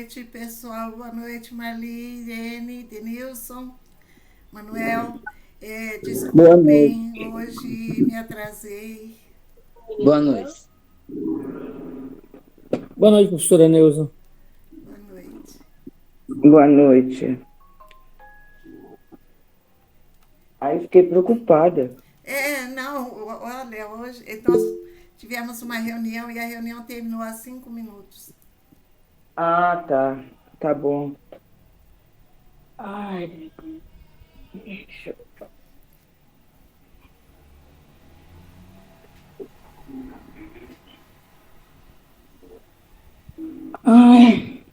noite, pessoal. Boa noite, Marli, Irene, Denilson, Manuel. Boa noite. Desculpem, hoje me atrasei. Boa noite. Boa noite, professora Neuza. Boa noite. Boa noite. Aí fiquei preocupada. Não, olha, hoje nós tivemos uma reunião e a reunião terminou há 5 minutos. Ah, tá. Tá bom. Ai, deixa eu- Ai.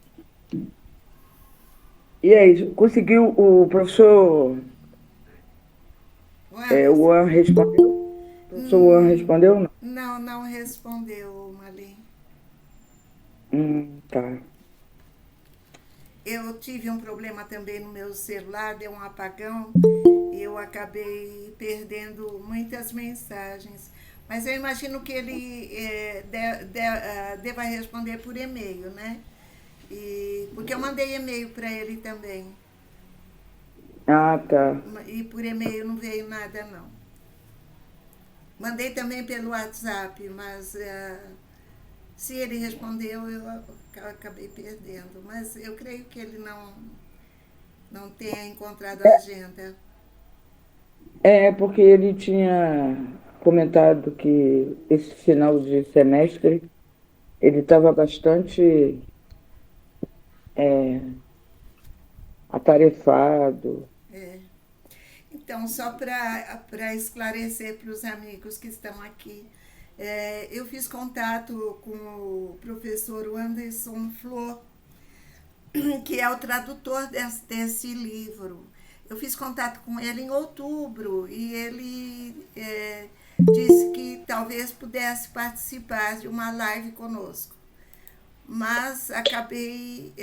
E aí, conseguiu o professor O Juan Anderson? respondeu? O professor Juan Hum, respondeu ou não? não, não respondeu, Marli. Tá. Eu tive um problema também no meu celular, deu um apagão, e eu acabei perdendo muitas mensagens. Mas eu imagino que ele deva responder por e-mail, né? Porque eu mandei e-mail para ele também. Ah, tá. E por e-mail não veio nada, não. Mandei também pelo WhatsApp, mas se ele respondeu, eu acabei perdendo. Mas eu creio que ele não tenha encontrado a agenda. Porque ele tinha comentado que esse final de semestre ele estava bastante é, atarefado. É. Então, só para esclarecer para os amigos que estão aqui, eu fiz contato com o professor Anderson Flor, que é o tradutor desse livro. Eu fiz contato com ele em outubro e ele disse que talvez pudesse participar de uma live conosco. Mas acabei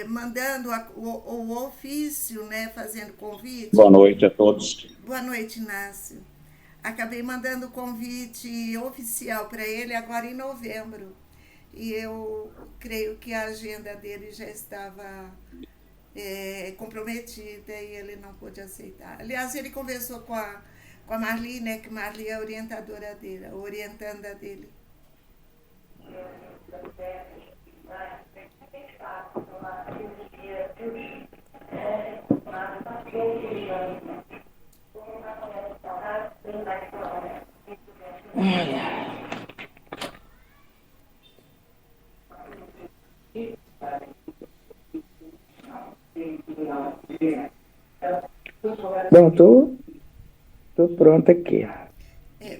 mandando o ofício, né, fazendo Boa convite. noite a todos. Boa noite, Inácio. Acabei mandando o convite oficial para ele agora em novembro. E eu creio que a agenda dele já estava comprometida e ele não pôde aceitar. Aliás, ele conversou com a Marli, né? Que Marli é a orientadora dele, a orientanda dele. Bom, tô pronta aqui.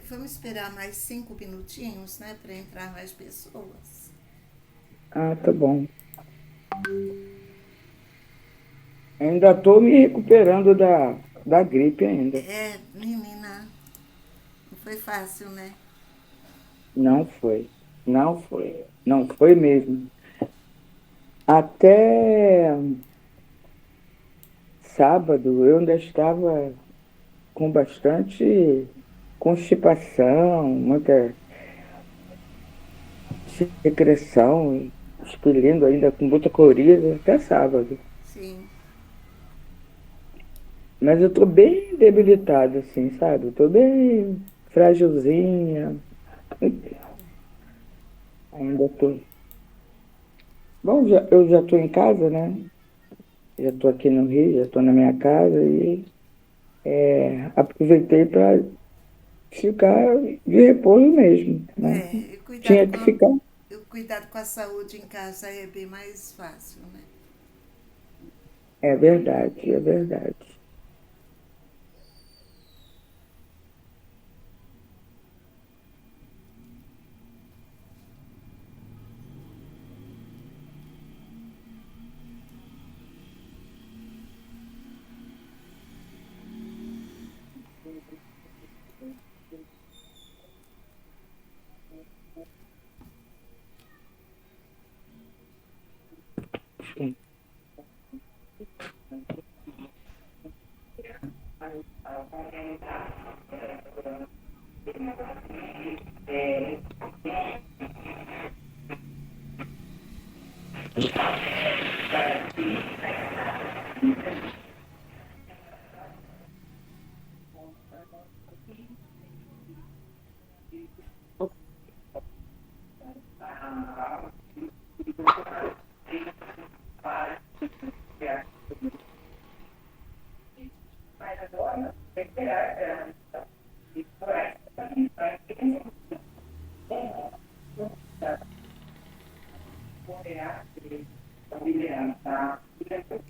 Vamos esperar mais 5 minutinhos, né? Para entrar mais pessoas. Ah, tá bom. Ainda tô me recuperando da gripe ainda. Menina, não foi fácil, né? Não foi. Não foi. Não foi mesmo. Até sábado eu ainda estava com bastante constipação, muita secreção, expelindo ainda com muita coriza até sábado. Sim. Mas eu tô bem debilitada, assim, sabe? Eu tô bem frágilzinha. Ainda tô. Bom, eu já tô em casa, né? Já tô aqui no Rio, já tô na minha casa e aproveitei para ficar de repouso mesmo, né? Cuidado Tinha que com, ficar. cuidado com a saúde em casa é bem mais fácil, né? É verdade, é verdade.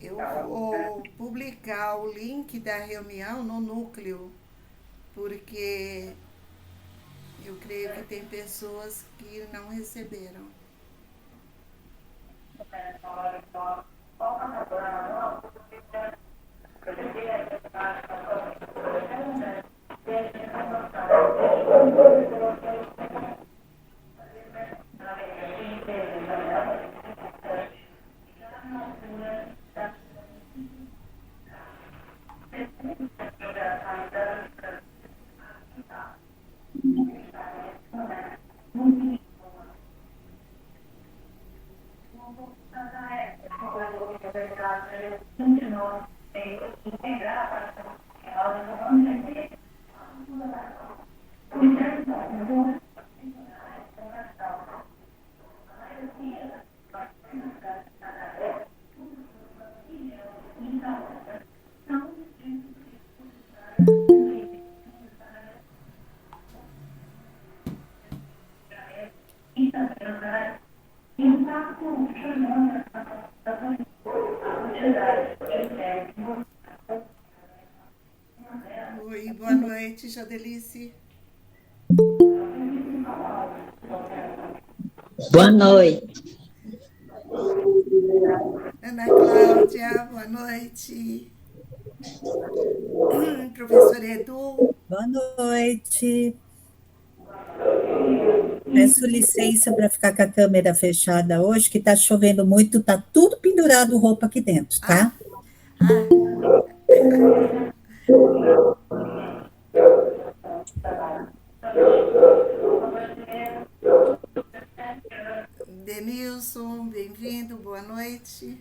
Eu vou publicar o link da reunião no núcleo, porque eu creio que tem pessoas que não receberam. Oi, boa noite, Jodelice. Boa noite. Ana Cláudia, boa noite. Professor Edu. Boa noite. Peço licença para ficar com a câmera fechada hoje, que está chovendo muito, está tudo pendurado roupa aqui dentro, tá? Ah, Denilson, bem-vindo, boa noite.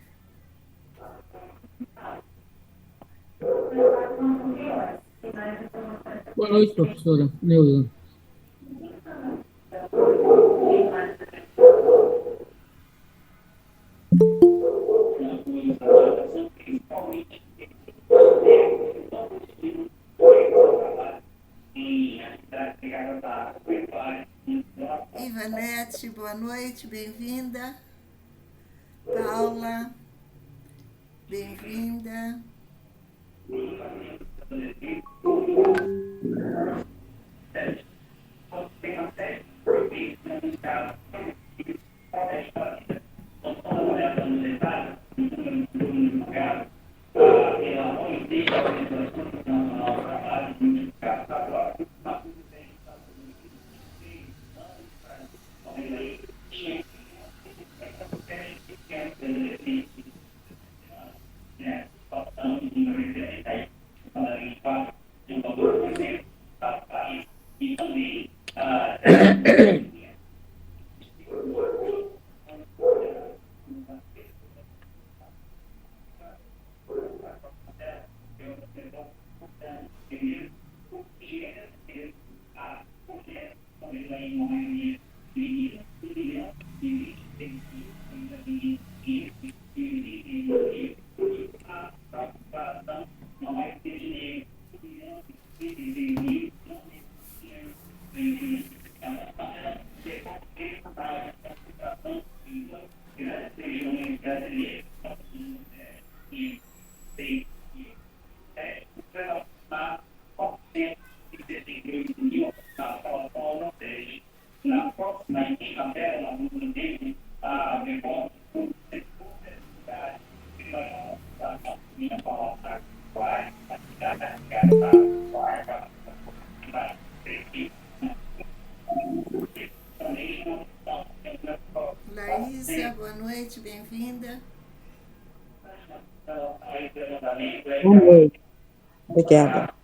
Boa noite, professora Neuza. Ivanete, boa noite, bem-vinda. Paula, bem-vinda. Laísa, boa noite, bem-vinda. Boa noite. Obrigada.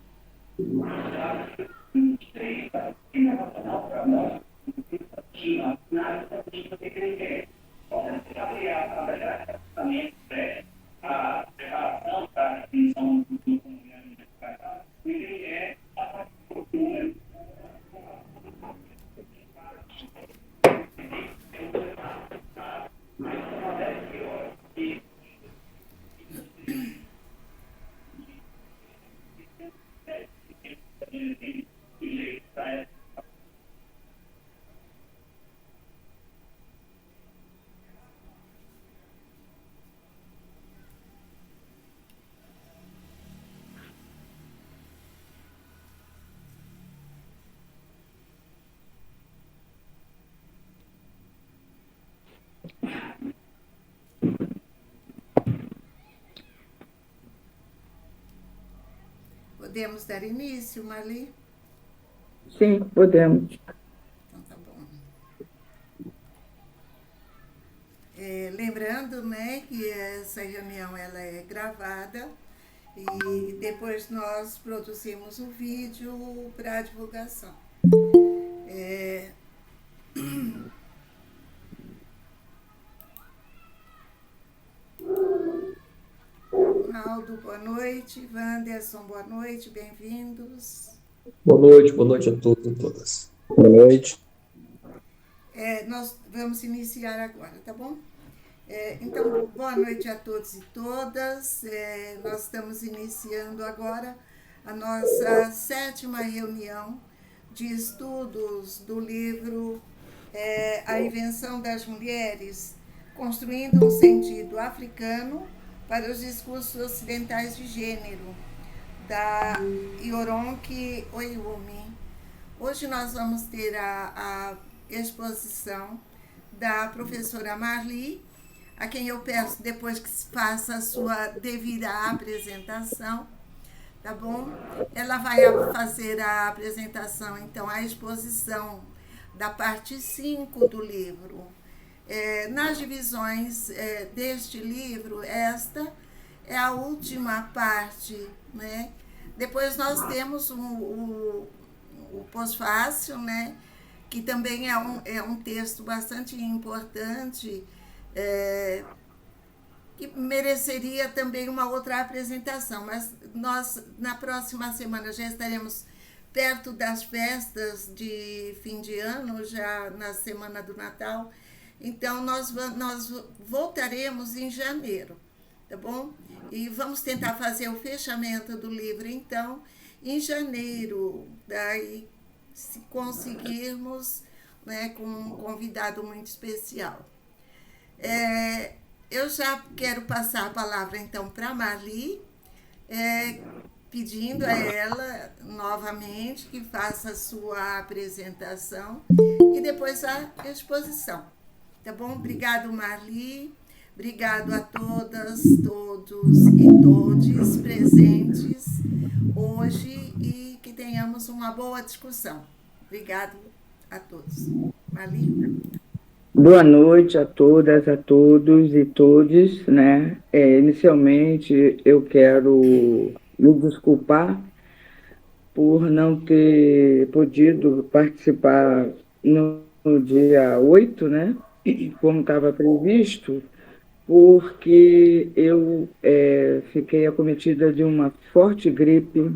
Podemos dar início, Marli? Sim, podemos. Então tá bom. Lembrando, né, que essa reunião ela é gravada e depois nós produzimos o vídeo para divulgação. Aldo, boa noite. Wanderson, boa noite, bem-vindos. Boa noite a todos e todas. Boa noite. Nós vamos iniciar agora, tá bom? Então, boa noite a todos e todas. Nós estamos iniciando agora a nossa 7ª reunião de estudos do livro A Invenção das Mulheres, Construindo um Sentido Africano para os Discursos Ocidentais de Gênero, da Ioronke Oyumi. Hoje nós vamos ter a exposição da professora Marli, a quem eu peço depois que faça a sua devida apresentação, tá bom? Ela vai fazer a apresentação, então, a exposição da parte 5 do livro. Nas divisões deste livro, esta é a última parte, né? Depois nós temos o pós-fácil, né? Que também é um texto bastante importante, que mereceria também uma outra apresentação, mas nós, na próxima semana, já estaremos perto das festas de fim de ano, já na semana do Natal, então nós voltaremos em janeiro, tá bom? E vamos tentar fazer o fechamento do livro, então, em janeiro, daí, se conseguirmos, né, com um convidado muito especial. Eu já quero passar a palavra, então, para a Marli, pedindo a ela, novamente, que faça a sua apresentação e depois a exposição. Tá bom? Obrigado, Marli. Obrigado a todas, todos e todes presentes hoje e que tenhamos uma boa discussão. Obrigado a todos. Marli? Boa noite a todas, a todos e todes, né? Inicialmente, eu quero me desculpar por não ter podido participar no dia 8, né? Como estava previsto, porque eu fiquei acometida de uma forte gripe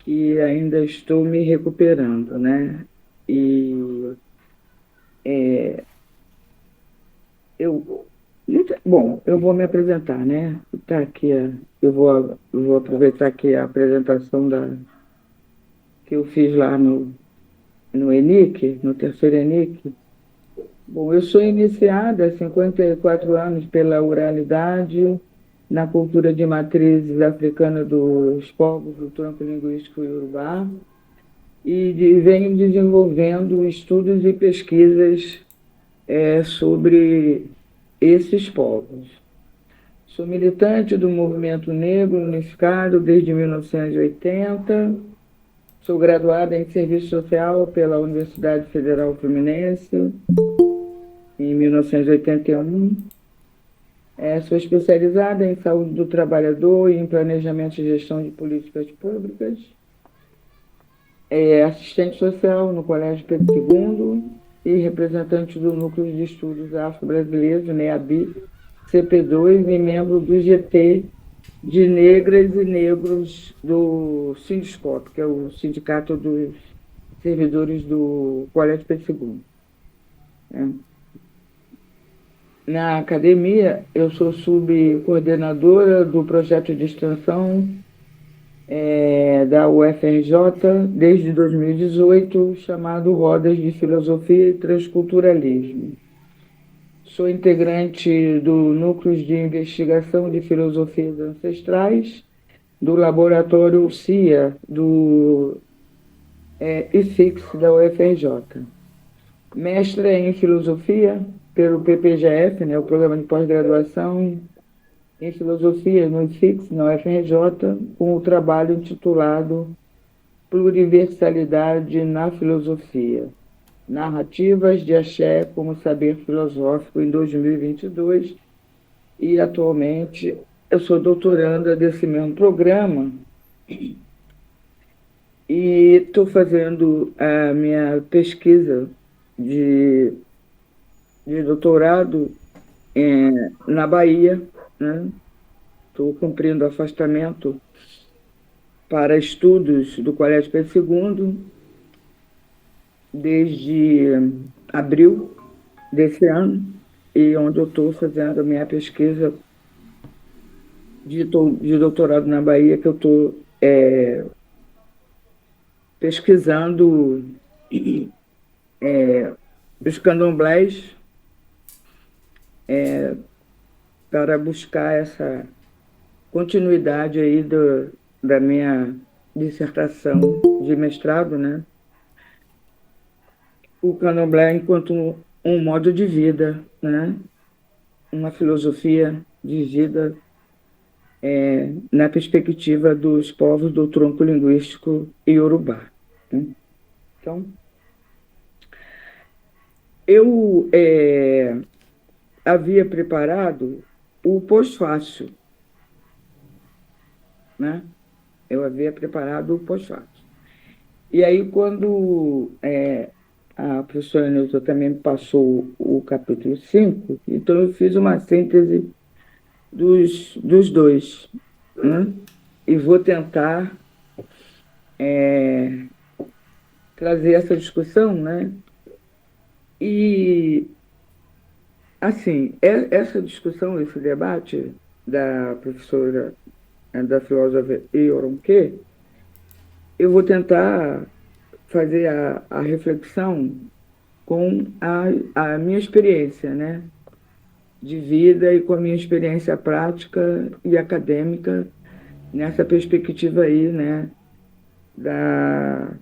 que ainda estou me recuperando, né? E eu vou me apresentar, né? Tá aqui, eu vou aproveitar aqui a apresentação que eu fiz lá no ENIC, no terceiro ENIC. Bom, eu sou iniciada há 54 anos pela oralidade na cultura de matrizes africana dos povos do tronco linguístico iorubá e venho desenvolvendo estudos e pesquisas sobre esses povos. Sou militante do movimento negro unificado desde 1980, sou graduada em Serviço Social pela Universidade Federal Fluminense, em 1981. Sou especializada em saúde do trabalhador e em planejamento e gestão de políticas públicas. Assistente social no Colégio Pedro II e representante do Núcleo de Estudos Afro-Brasileiros, NEABI, CP2, e membro do GT de Negras e Negros do Sindiscop, que é o Sindicato dos Servidores do Colégio Pedro II. Na academia, eu sou subcoordenadora do projeto de extensão da UFRJ desde 2018, chamado Rodas de Filosofia e Transculturalismo. Sou integrante do Núcleo de Investigação de Filosofias Ancestrais, do Laboratório CIA, do IFIX da UFRJ. Mestra em Filosofia pelo PPGF, né, o Programa de Pós-Graduação em filosofia no IFIX, na UFRJ, com o trabalho intitulado Pluriversalidade na Filosofia, Narrativas de Axé como Saber Filosófico em 2022, e atualmente eu sou doutoranda desse mesmo programa e estou fazendo a minha pesquisa de, de doutorado na Bahia, né? Estou cumprindo afastamento para estudos do Colégio Pedro II desde abril desse ano, e onde eu estou fazendo a minha pesquisa de doutorado na Bahia, que eu estou pesquisando os candomblés para buscar essa continuidade aí da minha dissertação de mestrado, né? O candomblé enquanto um modo de vida, né? Uma filosofia de vida na perspectiva dos povos do tronco linguístico iorubá, né? Então, eu havia preparado o pós-fácil, né? Eu havia preparado o pós-fácil. E aí, quando a professora Nilton também me passou o capítulo 5, então eu fiz uma síntese dos dois, né? E vou tentar trazer essa discussão, né? E, assim, essa discussão, esse debate da professora, da filósofa Ioronquê, eu vou tentar fazer a reflexão com a minha experiência, né, de vida, e com a minha experiência prática e acadêmica nessa perspectiva aí, né, da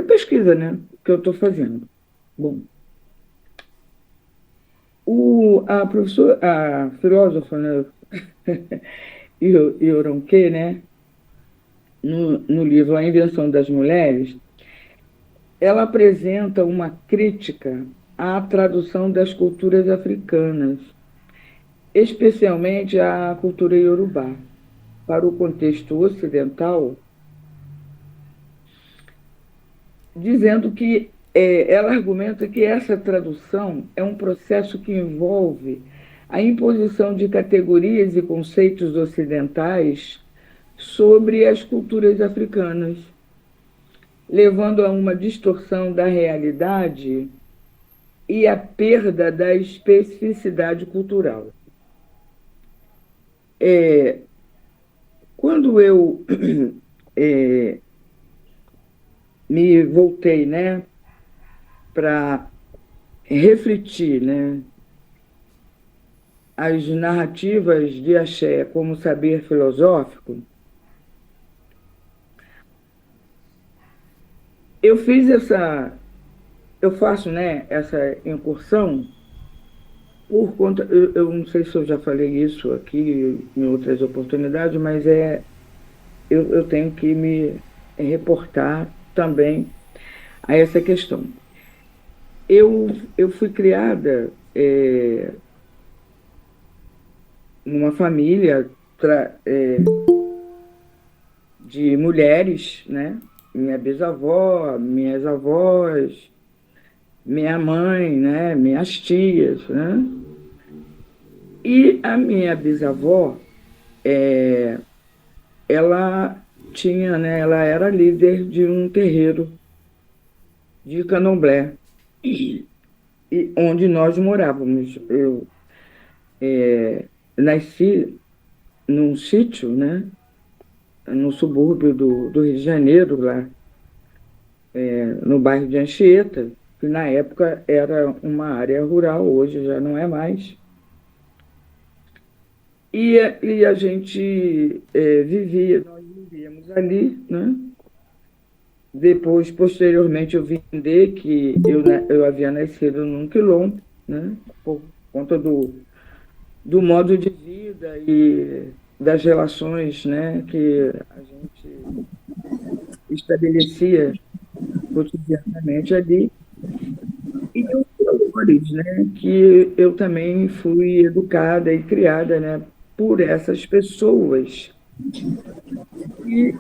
pesquisa, né, que eu estou fazendo. Bom, a filósofa, né, Ioronquê, né, no livro A Invenção das Mulheres, ela apresenta uma crítica à tradução das culturas africanas, especialmente à cultura iorubá, para o contexto ocidental, dizendo que ela argumenta que essa tradução é um processo que envolve a imposição de categorias e conceitos ocidentais sobre as culturas africanas, levando a uma distorção da realidade e a perda da especificidade cultural. Quando eu me voltei, né, para refletir, né, as narrativas de Axé como saber filosófico, eu faço, né, essa incursão por conta, eu não sei se eu já falei isso aqui em outras oportunidades, mas eu tenho que me reportar também a essa questão. Eu fui criada numa família de mulheres, né? Minha bisavó, minhas avós, minha mãe, né? Minhas tias, né? E a minha bisavó, ela tinha, né? Ela era líder de um terreiro de candomblé, e onde nós morávamos. Eu nasci num sítio, né, no subúrbio do Rio de Janeiro, lá no bairro de Anchieta, que na época era uma área rural, hoje já não é mais. E a gente nós vivíamos ali, né? Depois, posteriormente, eu vim entender que eu havia nascido num quilombo, né, por conta do modo de vida e das relações, né, que a gente estabelecia cotidianamente ali, e os valores, né, que eu também fui educada e criada, né, por essas pessoas. E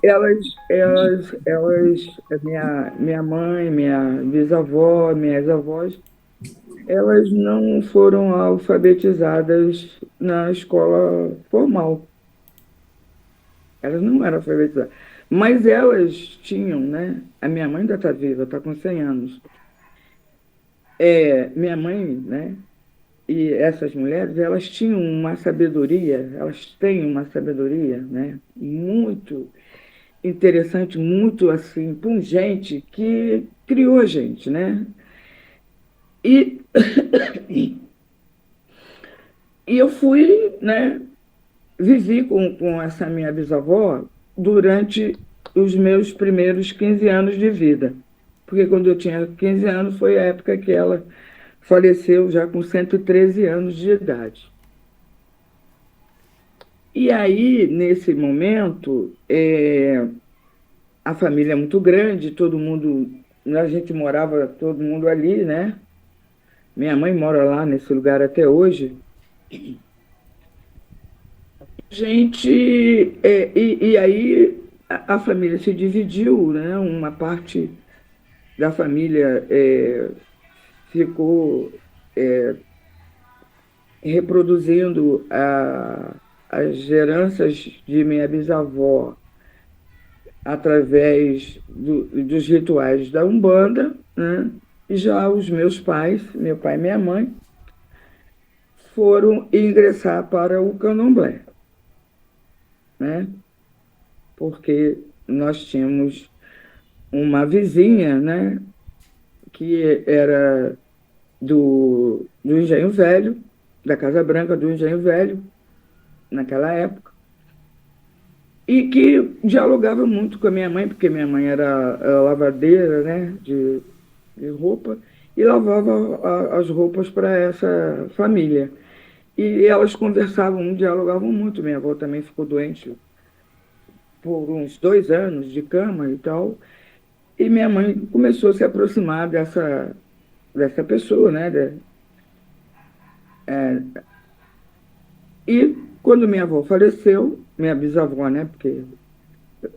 minha mãe, minha bisavó, minhas avós, elas não foram alfabetizadas na escola formal. Elas não eram alfabetizadas. Mas elas tinham, né? A minha mãe ainda está viva, está com 100 anos. Minha mãe, né? E essas mulheres, elas tinham uma sabedoria, elas têm uma sabedoria, né? Muito interessante, muito assim, pungente, que criou a gente, né? E, e eu fui, né? Vivi com essa minha bisavó durante os meus primeiros 15 anos de vida. Porque quando eu tinha 15 anos foi a época que ela faleceu já com 113 anos de idade. E aí, nesse momento, a família é muito grande, todo mundo, a gente morava todo mundo ali, né? Minha mãe mora lá nesse lugar até hoje. E aí a família se dividiu, né? Uma parte da família ficou reproduzindo as heranças de minha bisavó através dos rituais da Umbanda, né? E já os meus pais, meu pai e minha mãe, foram ingressar para o Candomblé, né? Porque nós tínhamos uma vizinha, né, que era do Engenho Velho, da Casa Branca do Engenho Velho, naquela época, e que dialogava muito com a minha mãe, porque minha mãe era lavadeira, né, de roupa, e lavava as roupas para essa família. E elas conversavam, dialogavam muito. Minha avó também ficou doente por uns 2 anos de cama e tal, e minha mãe começou a se aproximar dessa pessoa, né? E quando minha avó faleceu, minha bisavó, né? Porque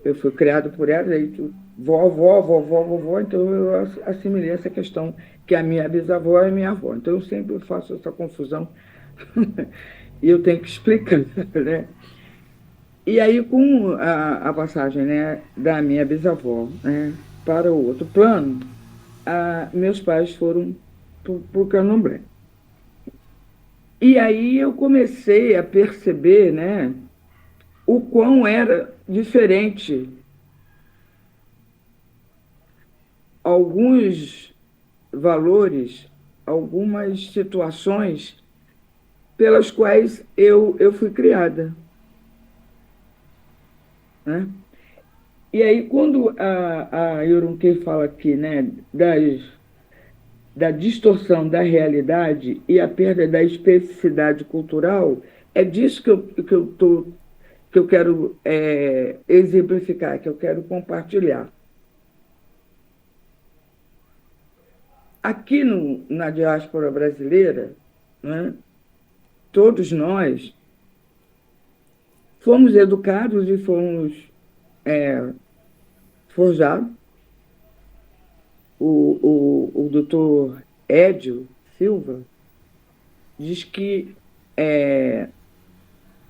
eu fui criado por ela, aí vovó, vovó, vovó, então eu assimilei essa questão que a minha bisavó é minha avó. Então eu sempre faço essa confusão e eu tenho que explicar, né? E aí, com a passagem, né, da minha bisavó, né, para o outro plano, meus pais foram para o Candomblé. E aí eu comecei a perceber, né, o quão era diferente alguns valores, algumas situações pelas quais eu fui criada, né? E aí, quando a Yorunke fala aqui, né, da distorção da realidade e a perda da especificidade cultural, é disso que eu quero exemplificar, que eu quero compartilhar. Aqui na diáspora brasileira, né, todos nós fomos educados e fomos forjados. O doutor Edio Silva diz que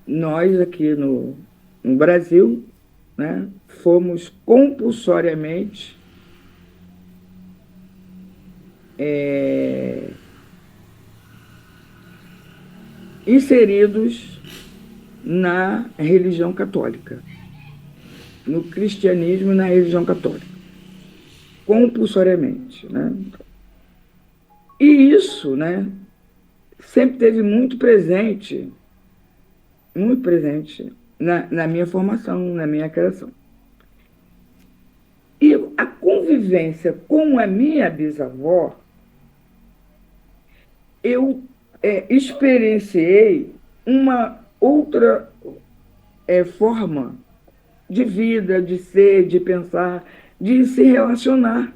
nós aqui no Brasil, né, fomos compulsoriamente inseridos na religião católica, no cristianismo e na religião católica, compulsoriamente, né? E isso, né, sempre teve muito presente na minha formação, na minha criação. E a convivência com a minha bisavó, eu experienciei uma outra forma de vida, de ser, de pensar, de se relacionar,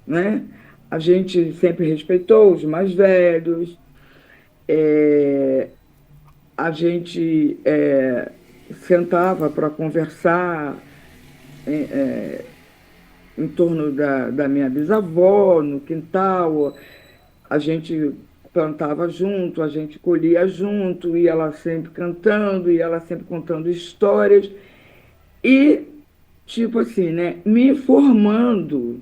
né? A gente sempre respeitou os mais velhos, a gente sentava para conversar em torno da minha bisavó, no quintal, a gente plantava junto, a gente colhia junto, e ela sempre cantando, e ela sempre contando histórias, e, tipo assim, né, me formando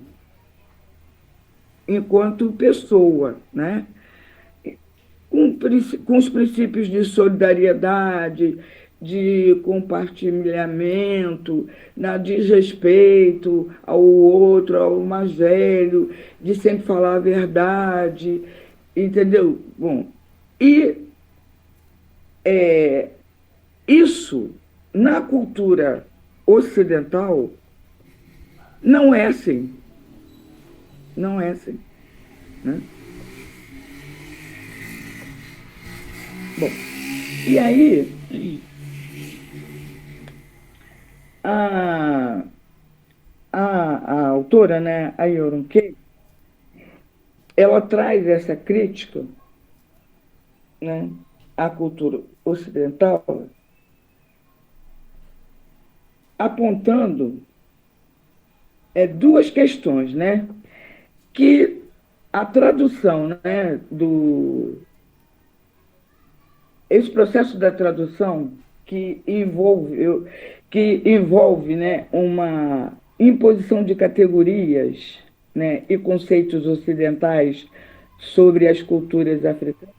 enquanto pessoa, né? Com os princípios de solidariedade, de compartilhamento, de respeito ao outro, ao mais velho, de sempre falar a verdade, entendeu? Bom, e isso, na cultura ocidental, não é assim. Não é assim, né? Bom, e aí, a, a autora, né, a Yoram Kei, ela traz essa crítica, né, à cultura ocidental, apontando duas questões, né? Que a tradução, né, esse processo da tradução que envolve, né, uma imposição de categorias, né, e conceitos ocidentais sobre as culturas africanas,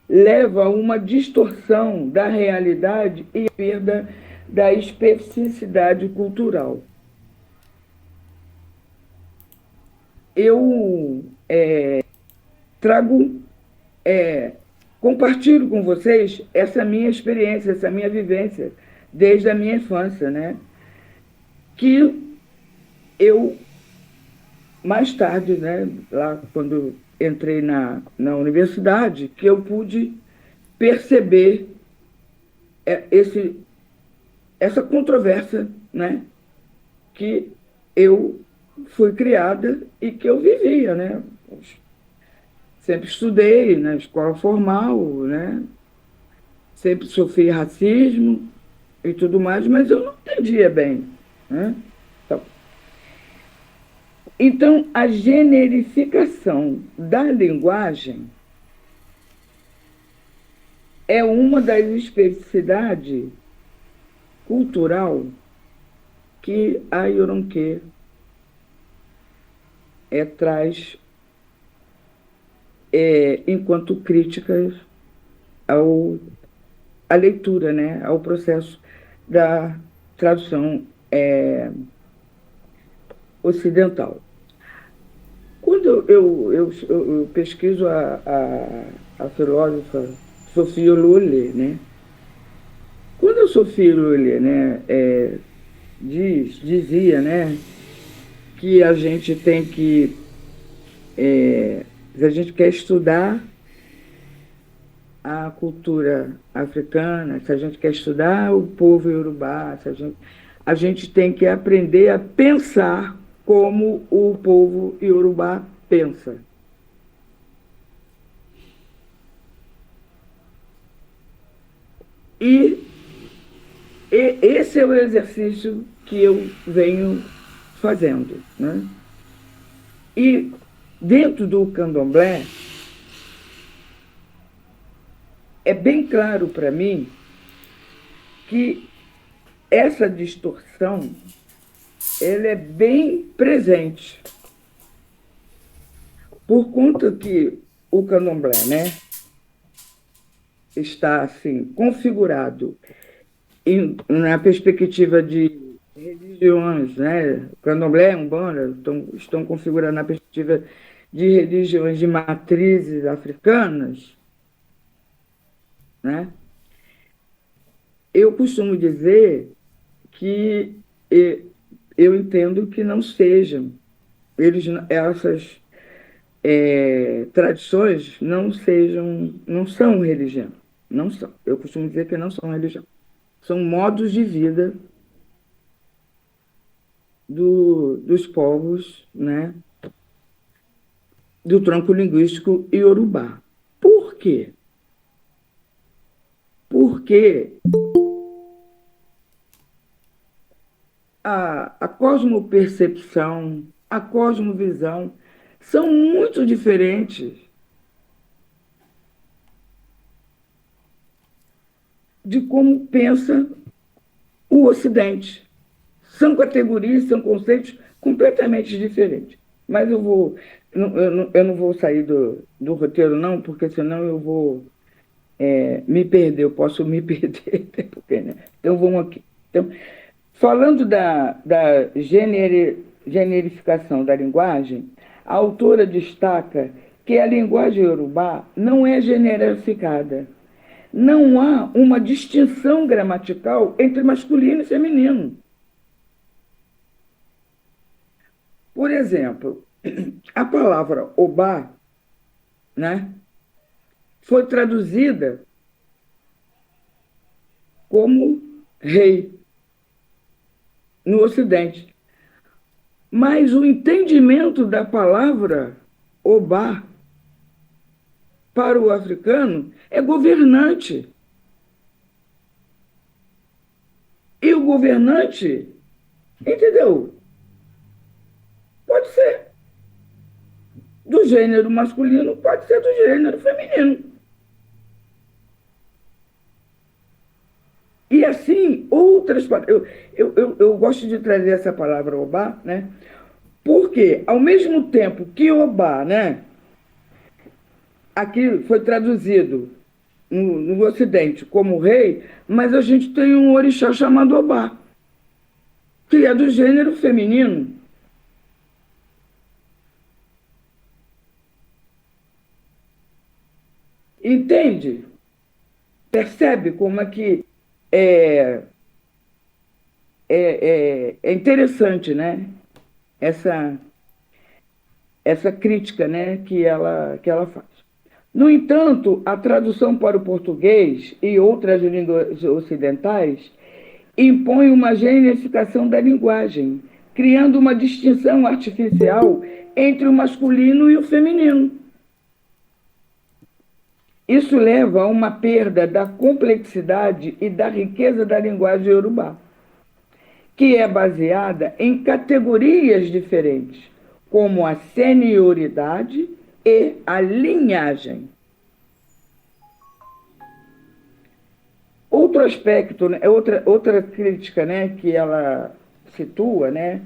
leva a uma distorção da realidade e perda da especificidade cultural. Eu trago, compartilho com vocês essa minha experiência, essa minha vivência, desde a minha infância, né? Que eu, mais tarde, né, lá quando entrei na universidade, que eu pude perceber essa controvérsia, né, que eu fui criada e que eu vivia, né? Sempre estudei na escola formal, né? Sempre sofri racismo e tudo mais, mas eu não entendia bem, né? Então, a generificação da linguagem é uma das especificidades cultural que a Yoram-Kê traz enquanto críticas à leitura, né, ao processo da tradução ocidental. Quando eu pesquiso a filósofa Sophie Lully, né, quando a Sophie Lully, né, dizia, né, que a gente tem que, se a gente quer estudar a cultura africana, se a gente quer estudar o povo iorubá, a gente tem que aprender a pensar como o povo iorubá pensa. E esse é o exercício que eu venho fazendo, né? E dentro do candomblé, é bem claro para mim que essa distorção ela é bem presente, por conta que o candomblé, né, está assim configurado na perspectiva de religiões, né? O candomblé e a umbanda estão configurados na perspectiva de religiões de matrizes africanas, né? Eu costumo dizer que eu entendo que não sejam, essas tradições não são religião, Não são. Eu costumo dizer que não são religião. São modos de vida dos povos, né, do tronco linguístico iorubá. Por quê? Porque a cosmopercepção, a cosmovisão são muito diferentes de como pensa o Ocidente. São categorias, são conceitos completamente diferentes. Mas eu não vou sair do roteiro, não, porque senão eu vou me perder, eu posso me perder. Porque, né? Então, vamos aqui. Então, falando da generificação da linguagem, a autora destaca que a linguagem iorubá não é generificada. Não há uma distinção gramatical entre masculino e feminino. Por exemplo, a palavra obá, né, foi traduzida como rei no Ocidente. Mas o entendimento da palavra obá para o africano é governante. E o governante, entendeu? Pode ser do gênero masculino, pode ser do gênero feminino. E assim, outras palavras. Eu gosto de trazer essa palavra obá, né? Porque, ao mesmo tempo que obá, né, aqui foi traduzido no Ocidente como rei, mas a gente tem um orixá chamado obá, que é do gênero feminino. Entende? Percebe como é que é interessante, né? Essa crítica, né, que ela faz. No entanto, a tradução para o português e outras línguas ocidentais impõe uma generificação da linguagem, criando uma distinção artificial entre o masculino e o feminino. Isso leva a uma perda da complexidade e da riqueza da linguagem iorubá, que é baseada em categorias diferentes, como a senioridade e a linhagem. Outro aspecto, né, outra crítica, né, que ela situa, né,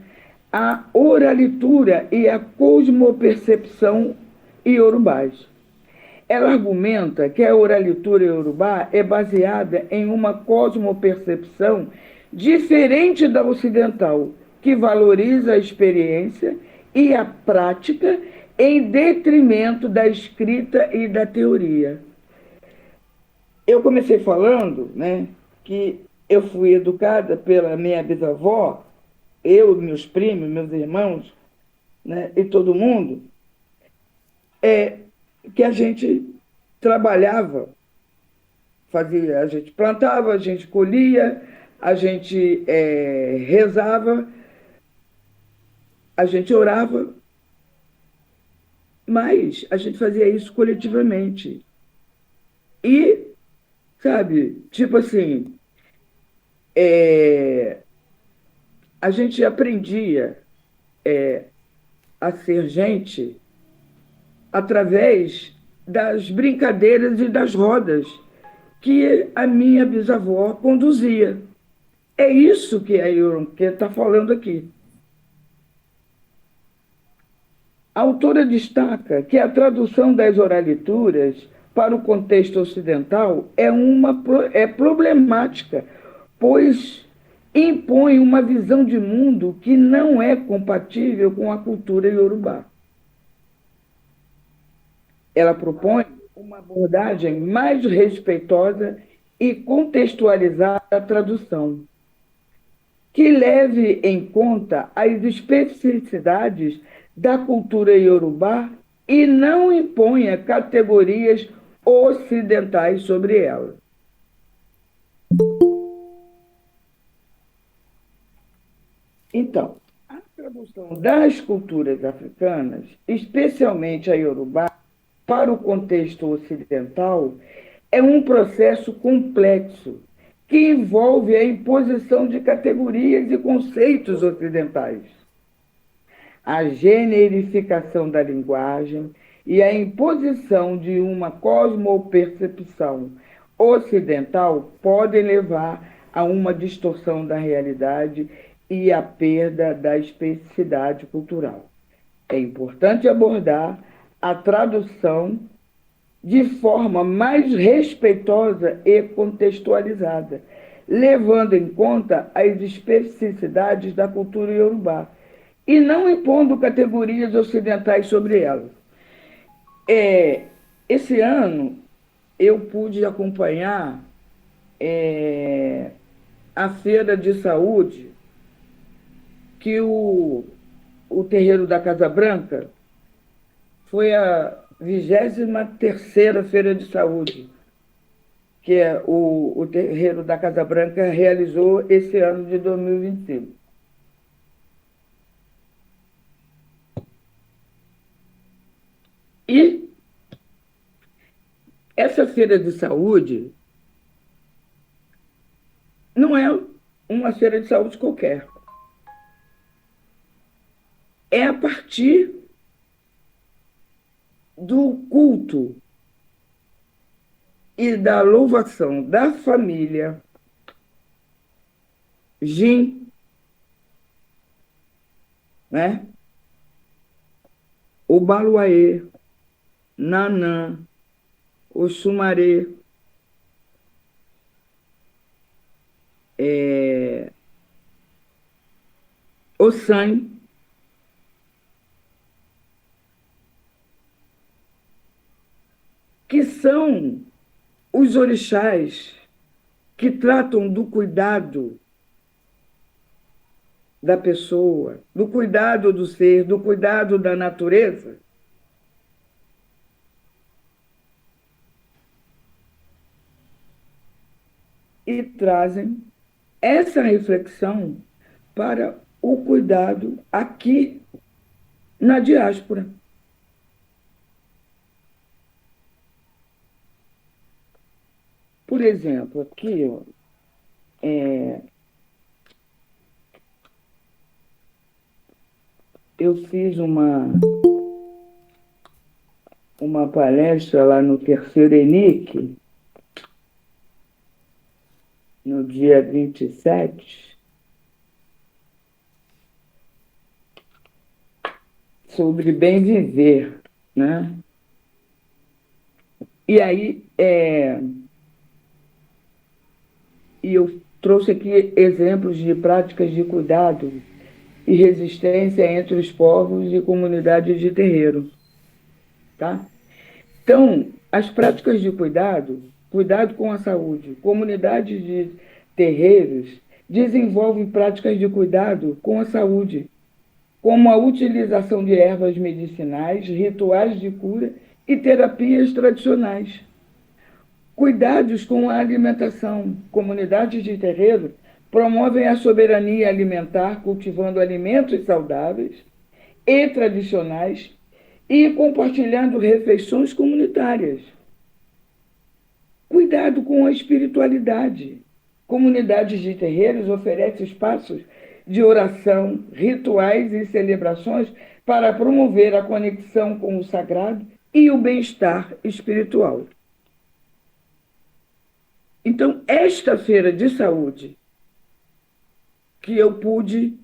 a oralitura e a cosmopercepção iorubás. Ela argumenta que a oralitura iorubá é baseada em uma cosmopercepção diferente da ocidental, que valoriza a experiência e a prática em detrimento da escrita e da teoria. Eu comecei falando, né, que eu fui educada pela minha bisavó, eu, meus primos, meus irmãos, né, e todo mundo, que a gente trabalhava, a gente plantava, a gente colhia, a gente rezava, a gente orava, mas a gente fazia isso coletivamente. E, sabe, tipo assim, a gente aprendia a ser gente através das brincadeiras e das rodas que a minha bisavó conduzia. É isso que a Yoronke está falando aqui. A autora destaca que a tradução das oralituras para o contexto ocidental é problemática, pois impõe uma visão de mundo que não é compatível com a cultura iorubá. Ela propõe uma abordagem mais respeitosa e contextualizada da tradução, que leve em conta as especificidades da cultura iorubá e não imponha categorias ocidentais sobre ela. Então, a tradução das culturas africanas, especialmente a iorubá, para o contexto ocidental, é um processo complexo que envolve a imposição de categorias e conceitos ocidentais, a generificação da linguagem e a imposição de uma cosmopercepção ocidental podem levar a uma distorção da realidade e à perda da especificidade cultural. É importante abordar a tradução de forma mais respeitosa e contextualizada, levando em conta as especificidades da cultura iorubá e não impondo categorias ocidentais sobre ela. Esse ano, eu pude acompanhar a feira de saúde que o terreiro da Casa Branca foi a 23ª Feira de Saúde que o terreiro da Casa Branca realizou esse ano de 2025. E essa feira de saúde não é uma feira de saúde qualquer. É a partir do culto e da louvação da família Jin, né? O Baluaê, Nanã, o Sumaré, o San, que são os orixás que tratam do cuidado da pessoa, do cuidado do ser, do cuidado da natureza. E trazem essa reflexão para o cuidado aqui na diáspora. Por exemplo, aqui, ó, eu fiz uma palestra lá no terceiro ENIC, no dia 27, sobre bem viver, né? E aí, e eu trouxe aqui exemplos de práticas de cuidado e resistência entre os povos e comunidades de terreiro, tá? Então, as práticas de cuidado com a saúde, comunidades de terreiros desenvolvem práticas de cuidado com a saúde, como a utilização de ervas medicinais, rituais de cura e terapias tradicionais. Cuidados com a alimentação. Comunidades de terreiro promovem a soberania alimentar, cultivando alimentos saudáveis e tradicionais e compartilhando refeições comunitárias. Cuidado com a espiritualidade. Comunidades de terreiros oferecem espaços de oração, rituais e celebrações para promover a conexão com o sagrado e o bem-estar espiritual. Então, esta feira de saúde que eu pude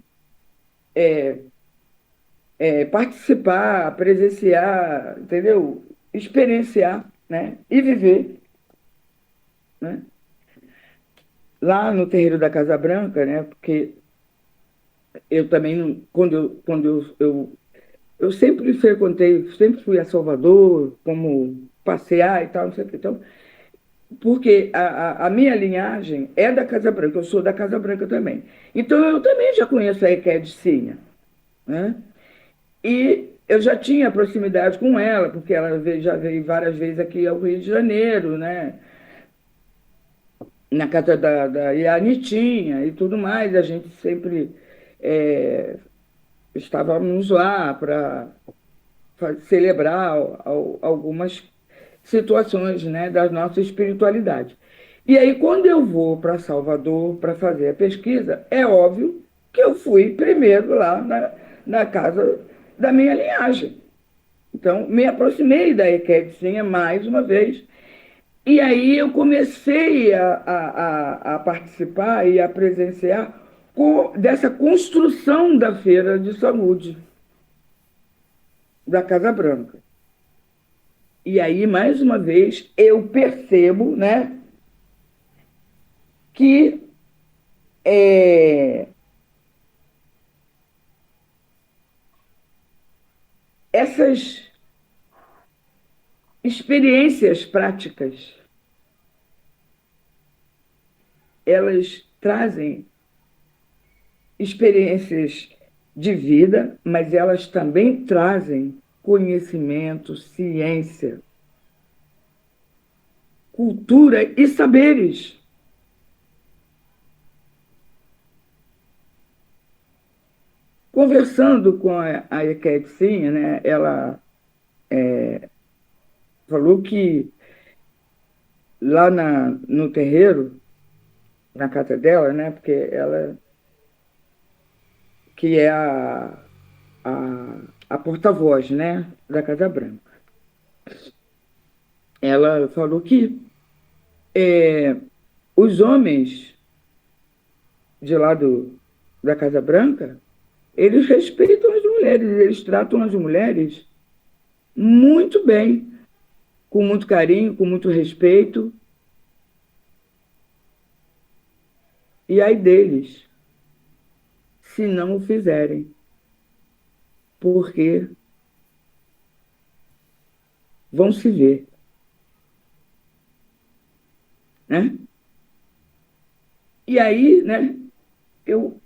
participar, presenciar, entendeu? Experienciar, né? E viver, né? Lá no terreiro da Casa Branca, né? Porque eu também, quando eu sempre frequentei, sempre fui a Salvador, como passear e tal, não sei o que, então, porque a minha linhagem é da Casa Branca, eu sou da Casa Branca também. Então, eu também já conheço a Equedicinha, né? E eu já tinha proximidade com ela, porque ela já veio várias vezes aqui ao Rio de Janeiro, né? Na casa da Ianitinha e tudo mais. A gente sempre estávamos lá para celebrar algumas situações, né, da nossa espiritualidade. E aí, quando eu vou para Salvador para fazer a pesquisa, é óbvio que eu fui primeiro lá na casa da minha linhagem. Então, me aproximei da Equedzinha mais uma vez, e aí eu comecei a participar e a presenciar dessa construção da feira de saúde da Casa Branca. E aí, mais uma vez, eu percebo, né, que essas experiências práticas, elas trazem experiências de vida, mas elas também trazem conhecimento, ciência, cultura e saberes. Conversando com a Equedzinha, né, ela falou que lá no terreiro, na casa dela, né, porque ela que é a porta-voz, né, da Casa Branca. Ela falou que os homens de lá da Casa Branca, eles respeitam as mulheres, eles tratam as mulheres muito bem, com muito carinho, com muito respeito. E ai deles, se não o fizerem, porque vão se ver, né? E aí, né, eu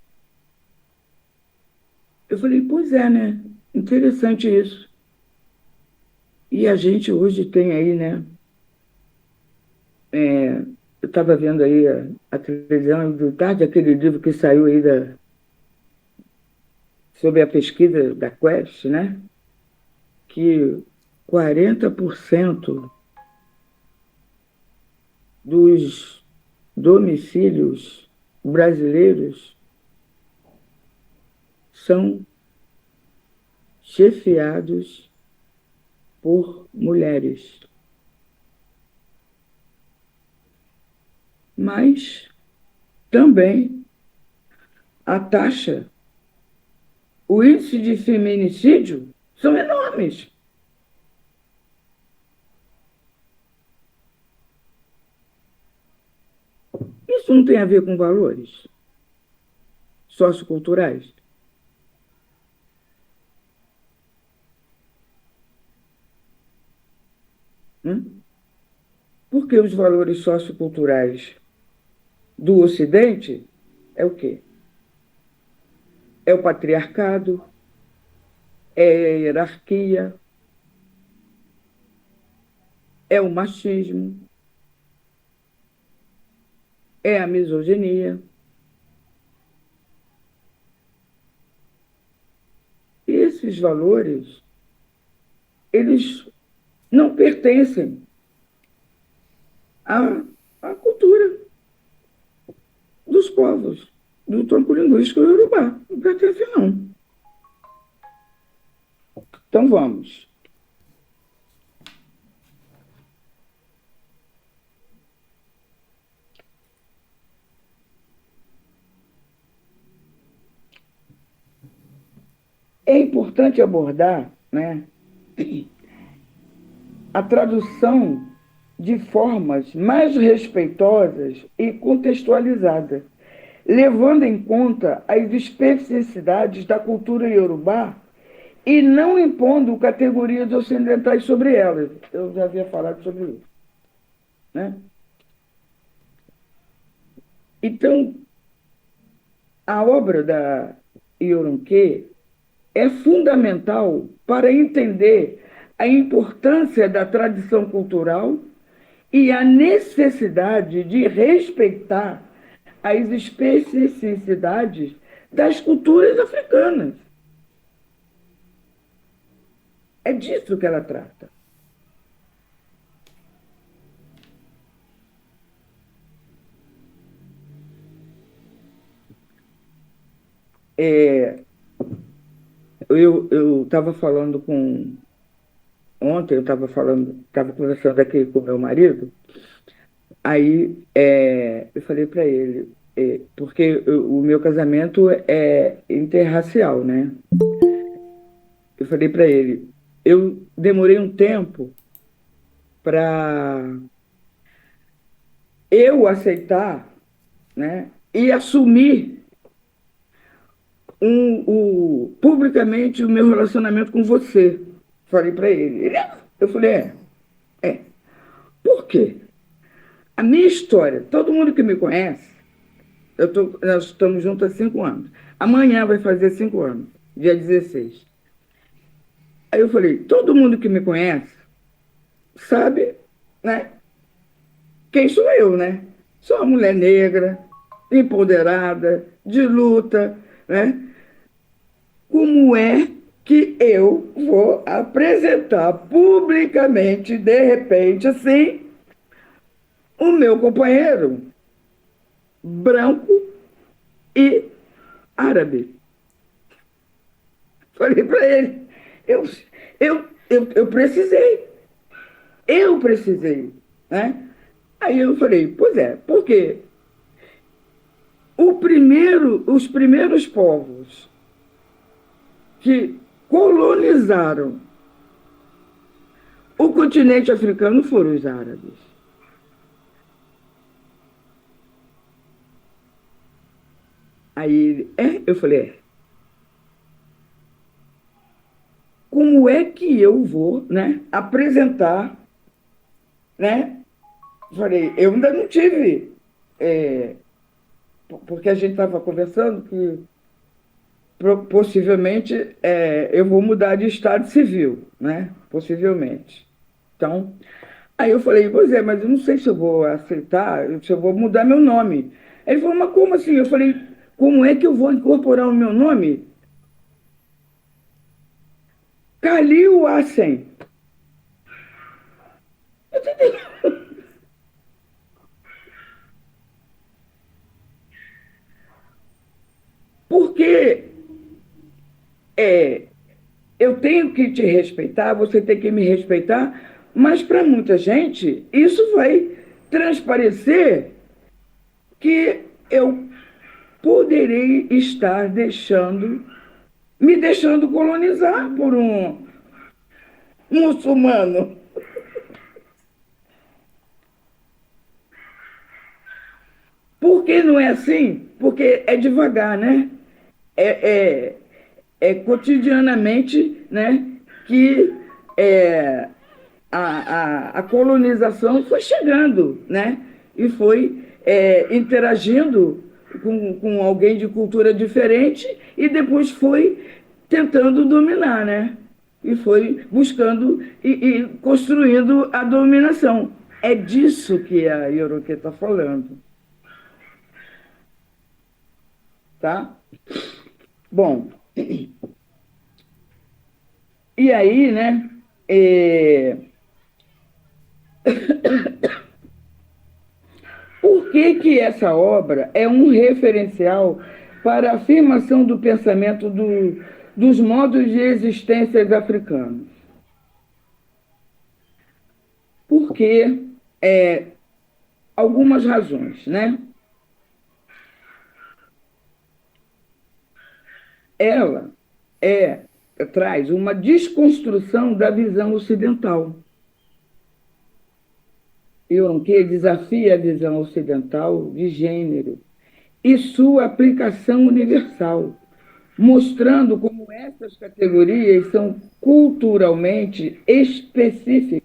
falei, pois é, né? Interessante isso. E a gente hoje tem aí, né? Eu estava vendo aí a televisão do tarde, aquele livro que saiu aí sobre a pesquisa da Quest, né? Que 40% dos domicílios brasileiros são chefiados por mulheres. Mas também a taxa, o índice de feminicídio são enormes. Isso não tem a ver com valores socioculturais? Porque os valores socioculturais do Ocidente é o quê? É o patriarcado, é a hierarquia, é o machismo, é a misoginia. E esses valores, eles não pertencem à cultura dos povos do tronco linguístico iorubá. Não pertence, não. Então, vamos. É importante abordar, né, a tradução de formas mais respeitosas e contextualizadas, levando em conta as especificidades da cultura iorubá e não impondo categorias ocidentais sobre elas. Eu já havia falado sobre isso, né? Então, a obra da Yoronke, é fundamental para entender a importância da tradição cultural e a necessidade de respeitar as especificidades das culturas africanas. É disso que ela trata. Eu estava falando com. Ontem eu estava conversando aqui com meu marido, aí eu falei para ele, porque o meu casamento é interracial, né? Eu falei para ele, eu demorei um tempo para eu aceitar, né, e assumir publicamente o meu relacionamento com você. Falei para ele. Eu falei, é. Por quê? A minha história, todo mundo que me conhece, nós estamos juntos há 5 anos. Amanhã vai fazer 5 anos, dia 16. Aí eu falei, todo mundo que me conhece sabe, né, quem sou eu, né? Sou uma mulher negra, empoderada, de luta, né? Como é que eu vou apresentar publicamente, de repente, assim, o meu companheiro branco e árabe? Falei para ele, eu precisei, né? Aí eu falei, pois é, porque os primeiros povos que colonizaram o continente africano foram os árabes. Aí eu falei, como é que eu vou, né, apresentar, né? Falei, eu ainda não tive, porque a gente estava conversando que possivelmente eu vou mudar de estado civil, né? Possivelmente. Então, aí eu falei, pois é, mas eu não sei se eu vou aceitar, se eu vou mudar meu nome. Ele falou, mas como assim? Eu falei, como é que eu vou incorporar o meu nome? Kalil Hassen. Porque eu tenho que te respeitar, você tem que me respeitar, mas para muita gente isso vai transparecer que eu poderei estar me deixando colonizar por um muçulmano. Por que não é assim? Porque é devagar, né? É cotidianamente, né, que a colonização foi chegando, né? E foi interagindo com alguém de cultura diferente e depois foi tentando dominar, né? E foi buscando e construindo a dominação. É disso que a Ioroquê está falando. Tá? Bom, e aí, né? Por que que essa obra é um referencial para a afirmação do pensamento dos modos de existência africanos? Porque algumas razões, né? Ela traz uma desconstrução da visão ocidental. Ironquê desafia a visão ocidental de gênero e sua aplicação universal, mostrando como essas categorias são culturalmente específicas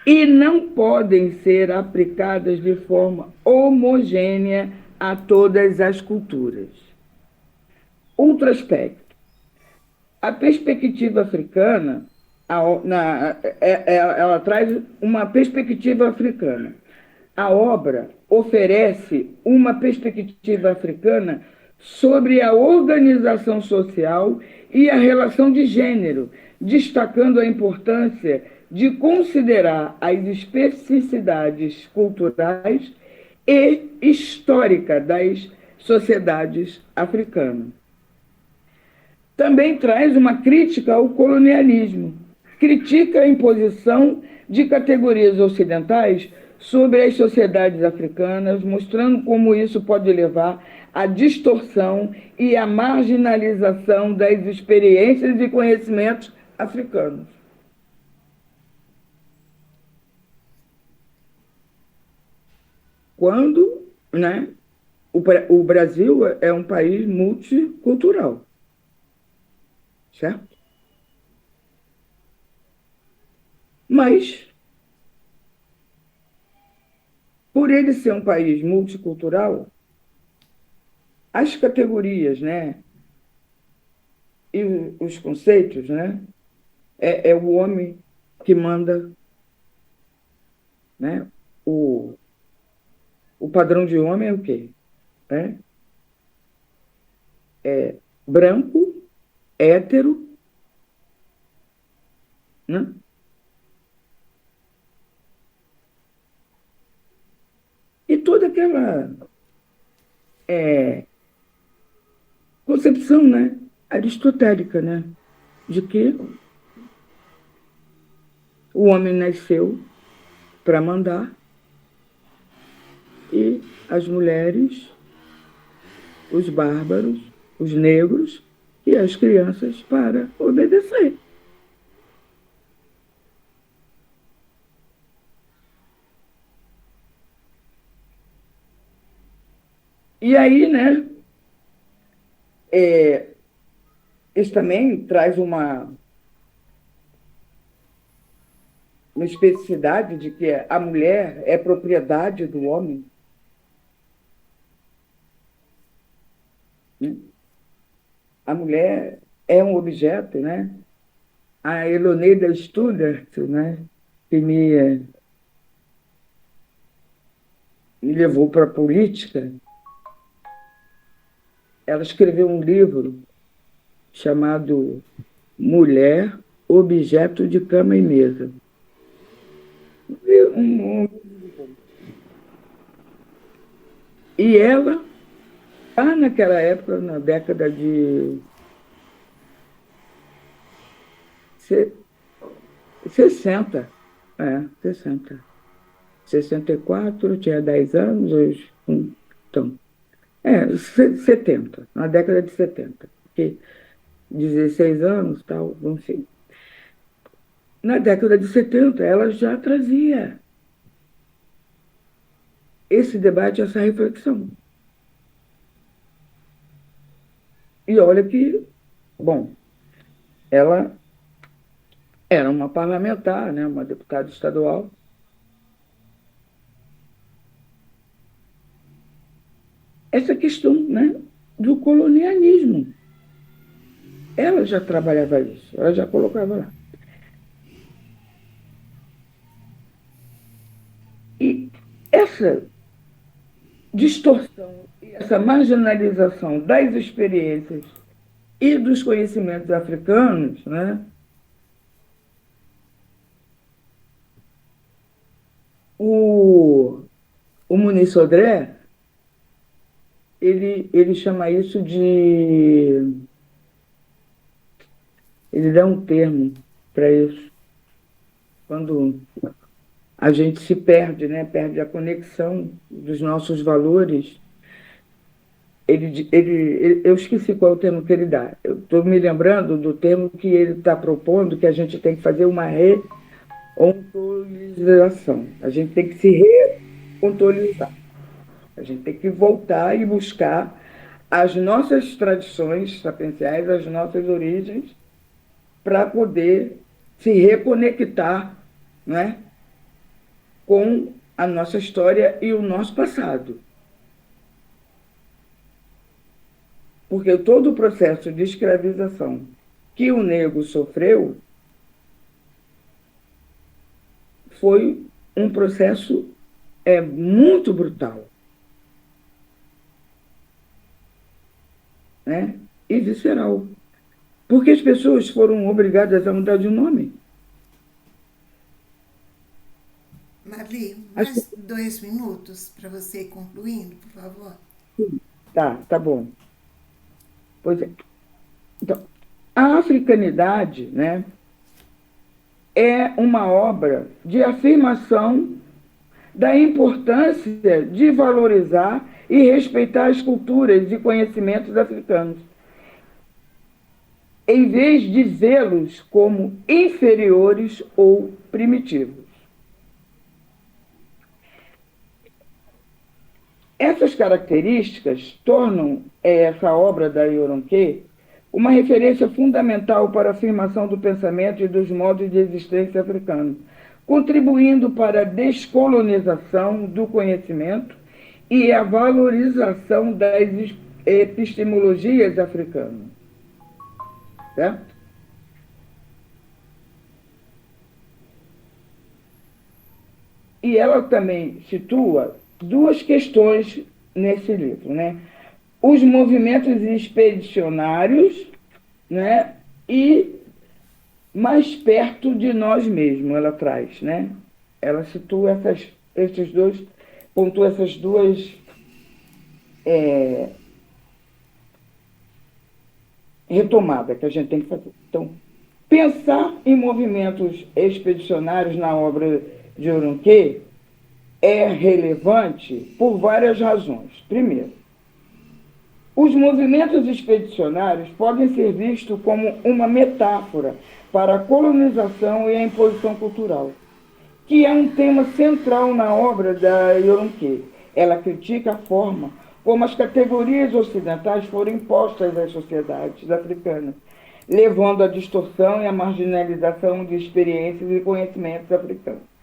e não podem ser aplicadas de forma homogênea a todas as culturas. Outro aspecto. A perspectiva africana, ela traz uma perspectiva africana. A obra oferece uma perspectiva africana sobre a organização social e a relação de gênero, destacando a importância de considerar as especificidades culturais e históricas das sociedades africanas. Também traz uma crítica ao colonialismo, critica a imposição de categorias ocidentais sobre as sociedades africanas, mostrando como isso pode levar à distorção e à marginalização das experiências e conhecimentos africanos. Quando, né, o Brasil é um país multicultural, certo? Mas, por ele ser um país multicultural, as categorias, né, e os conceitos, né, é o homem que manda, né? O padrão de homem é o quê? É branco, hétero, né? E toda aquela concepção, né, aristotélica, né, de que o homem nasceu para mandar e as mulheres, os bárbaros, os negros e as crianças para obedecer. E aí, né, isso também traz uma especificidade de que a mulher é propriedade do homem. Né? A mulher é um objeto, né? A Eloneida Studart, né, que me levou para a política, ela escreveu um livro chamado Mulher, Objeto de Cama e Mesa. E ela, lá naquela época, na década de 60, 64, eu tinha 10 anos, então, 70, na década de 70, porque 16 anos, tal, enfim. Na década de 70, ela já trazia esse debate, essa reflexão. E olha que, bom, ela era uma parlamentar, né, uma deputada estadual. Essa questão, né, do colonialismo. Ela já trabalhava isso, ela já colocava lá. E essa distorção, essa marginalização das experiências e dos conhecimentos africanos, né, o Muniz Sodré, ele chama isso de... Ele dá um termo para isso. Quando a gente se perde, né? Perde a conexão dos nossos valores. Eu esqueci qual é o termo que ele dá. Eu estou me lembrando do termo que ele está propondo, que a gente tem que fazer uma reontologização. A gente tem que se reontolizar. A gente tem que voltar e buscar as nossas tradições sapieciais, as nossas origens, para poder se reconectar, né, com a nossa história e o nosso passado. Porque todo o processo de escravização que o negro sofreu foi um processo muito brutal, né? E visceral, porque as pessoas foram obrigadas a mudar de nome. Marli, mais 2 minutos para você ir concluindo, por favor. Tá bom. Pois é. Então, a africanidade, né, é uma obra de afirmação da importância de valorizar e respeitar as culturas e conhecimentos africanos, em vez de vê-los como inferiores ou primitivos. Essas características tornam essa obra da Yoronke uma referência fundamental para a afirmação do pensamento e dos modos de existência africanos, contribuindo para a descolonização do conhecimento e a valorização das epistemologias africanas. Certo? E ela também situa 2 questões nesse livro, né? Os movimentos expedicionários, né? E mais perto de nós mesmos, ela traz, né? Ela situa pontua essas duas retomadas que a gente tem que fazer. Então, pensar em movimentos expedicionários na obra de Yoronke é relevante por várias razões. Primeiro, os movimentos expedicionários podem ser vistos como uma metáfora para a colonização e a imposição cultural, que é um tema central na obra da Yoronke. Ela critica a forma como as categorias ocidentais foram impostas às sociedades africanas, levando à distorção e à marginalização de experiências e conhecimentos africanos.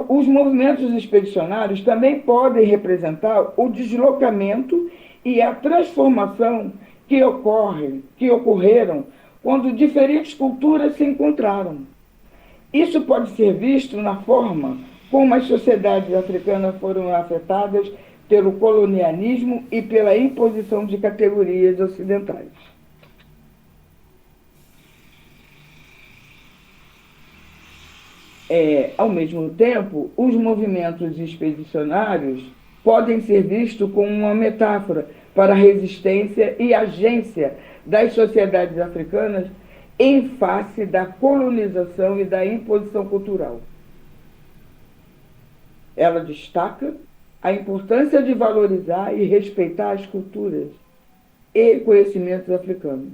Os movimentos expedicionários também podem representar o deslocamento e a transformação que ocorreram quando diferentes culturas se encontraram. Isso pode ser visto na forma como as sociedades africanas foram afetadas pelo colonialismo e pela imposição de categorias ocidentais. Ao mesmo tempo, os movimentos expedicionários podem ser vistos como uma metáfora para a resistência e agência das sociedades africanas em face da colonização e da imposição cultural. Ela destaca a importância de valorizar e respeitar as culturas e conhecimentos africanos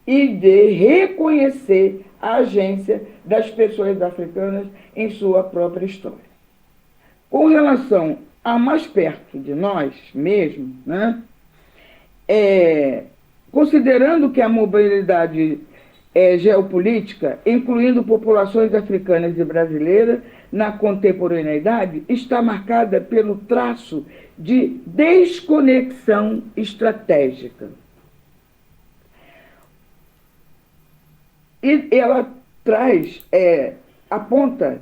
e de reconhecer a agência das pessoas africanas em sua própria história. Com relação a mais perto de nós mesmos, né, considerando que a mobilidade geopolítica, incluindo populações africanas e brasileiras, na contemporaneidade, está marcada pelo traço de desconexão estratégica. E ela aponta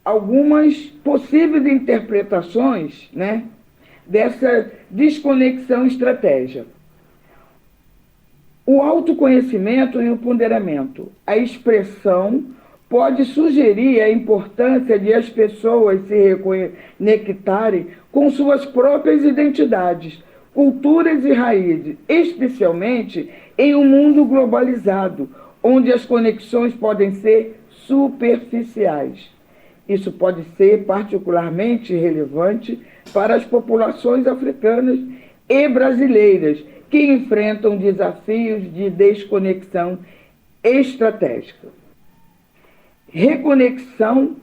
algumas possíveis interpretações, né, dessa desconexão estratégica. O autoconhecimento e o ponderamento. A expressão pode sugerir a importância de as pessoas se reconectarem com suas próprias identidades, culturas e raízes, especialmente em um mundo globalizado, onde as conexões podem ser superficiais. Isso pode ser particularmente relevante para as populações africanas e brasileiras, que enfrentam desafios de desconexão estratégica. Reconexão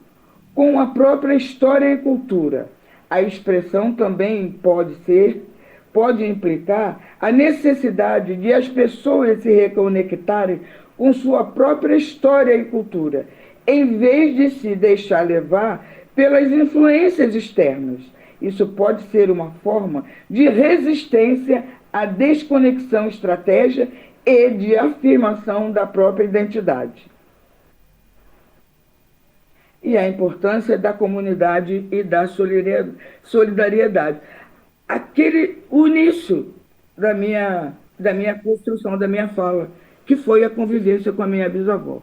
com a própria história e cultura. A expressão também pode implicar a necessidade de as pessoas se reconectarem com sua própria história e cultura, em vez de se deixar levar pelas influências externas. Isso pode ser uma forma de resistência à desconexão estratégica e de afirmação da própria identidade. E a importância da comunidade e da solidariedade. O início da minha construção, da minha fala, que foi a convivência com a minha bisavó.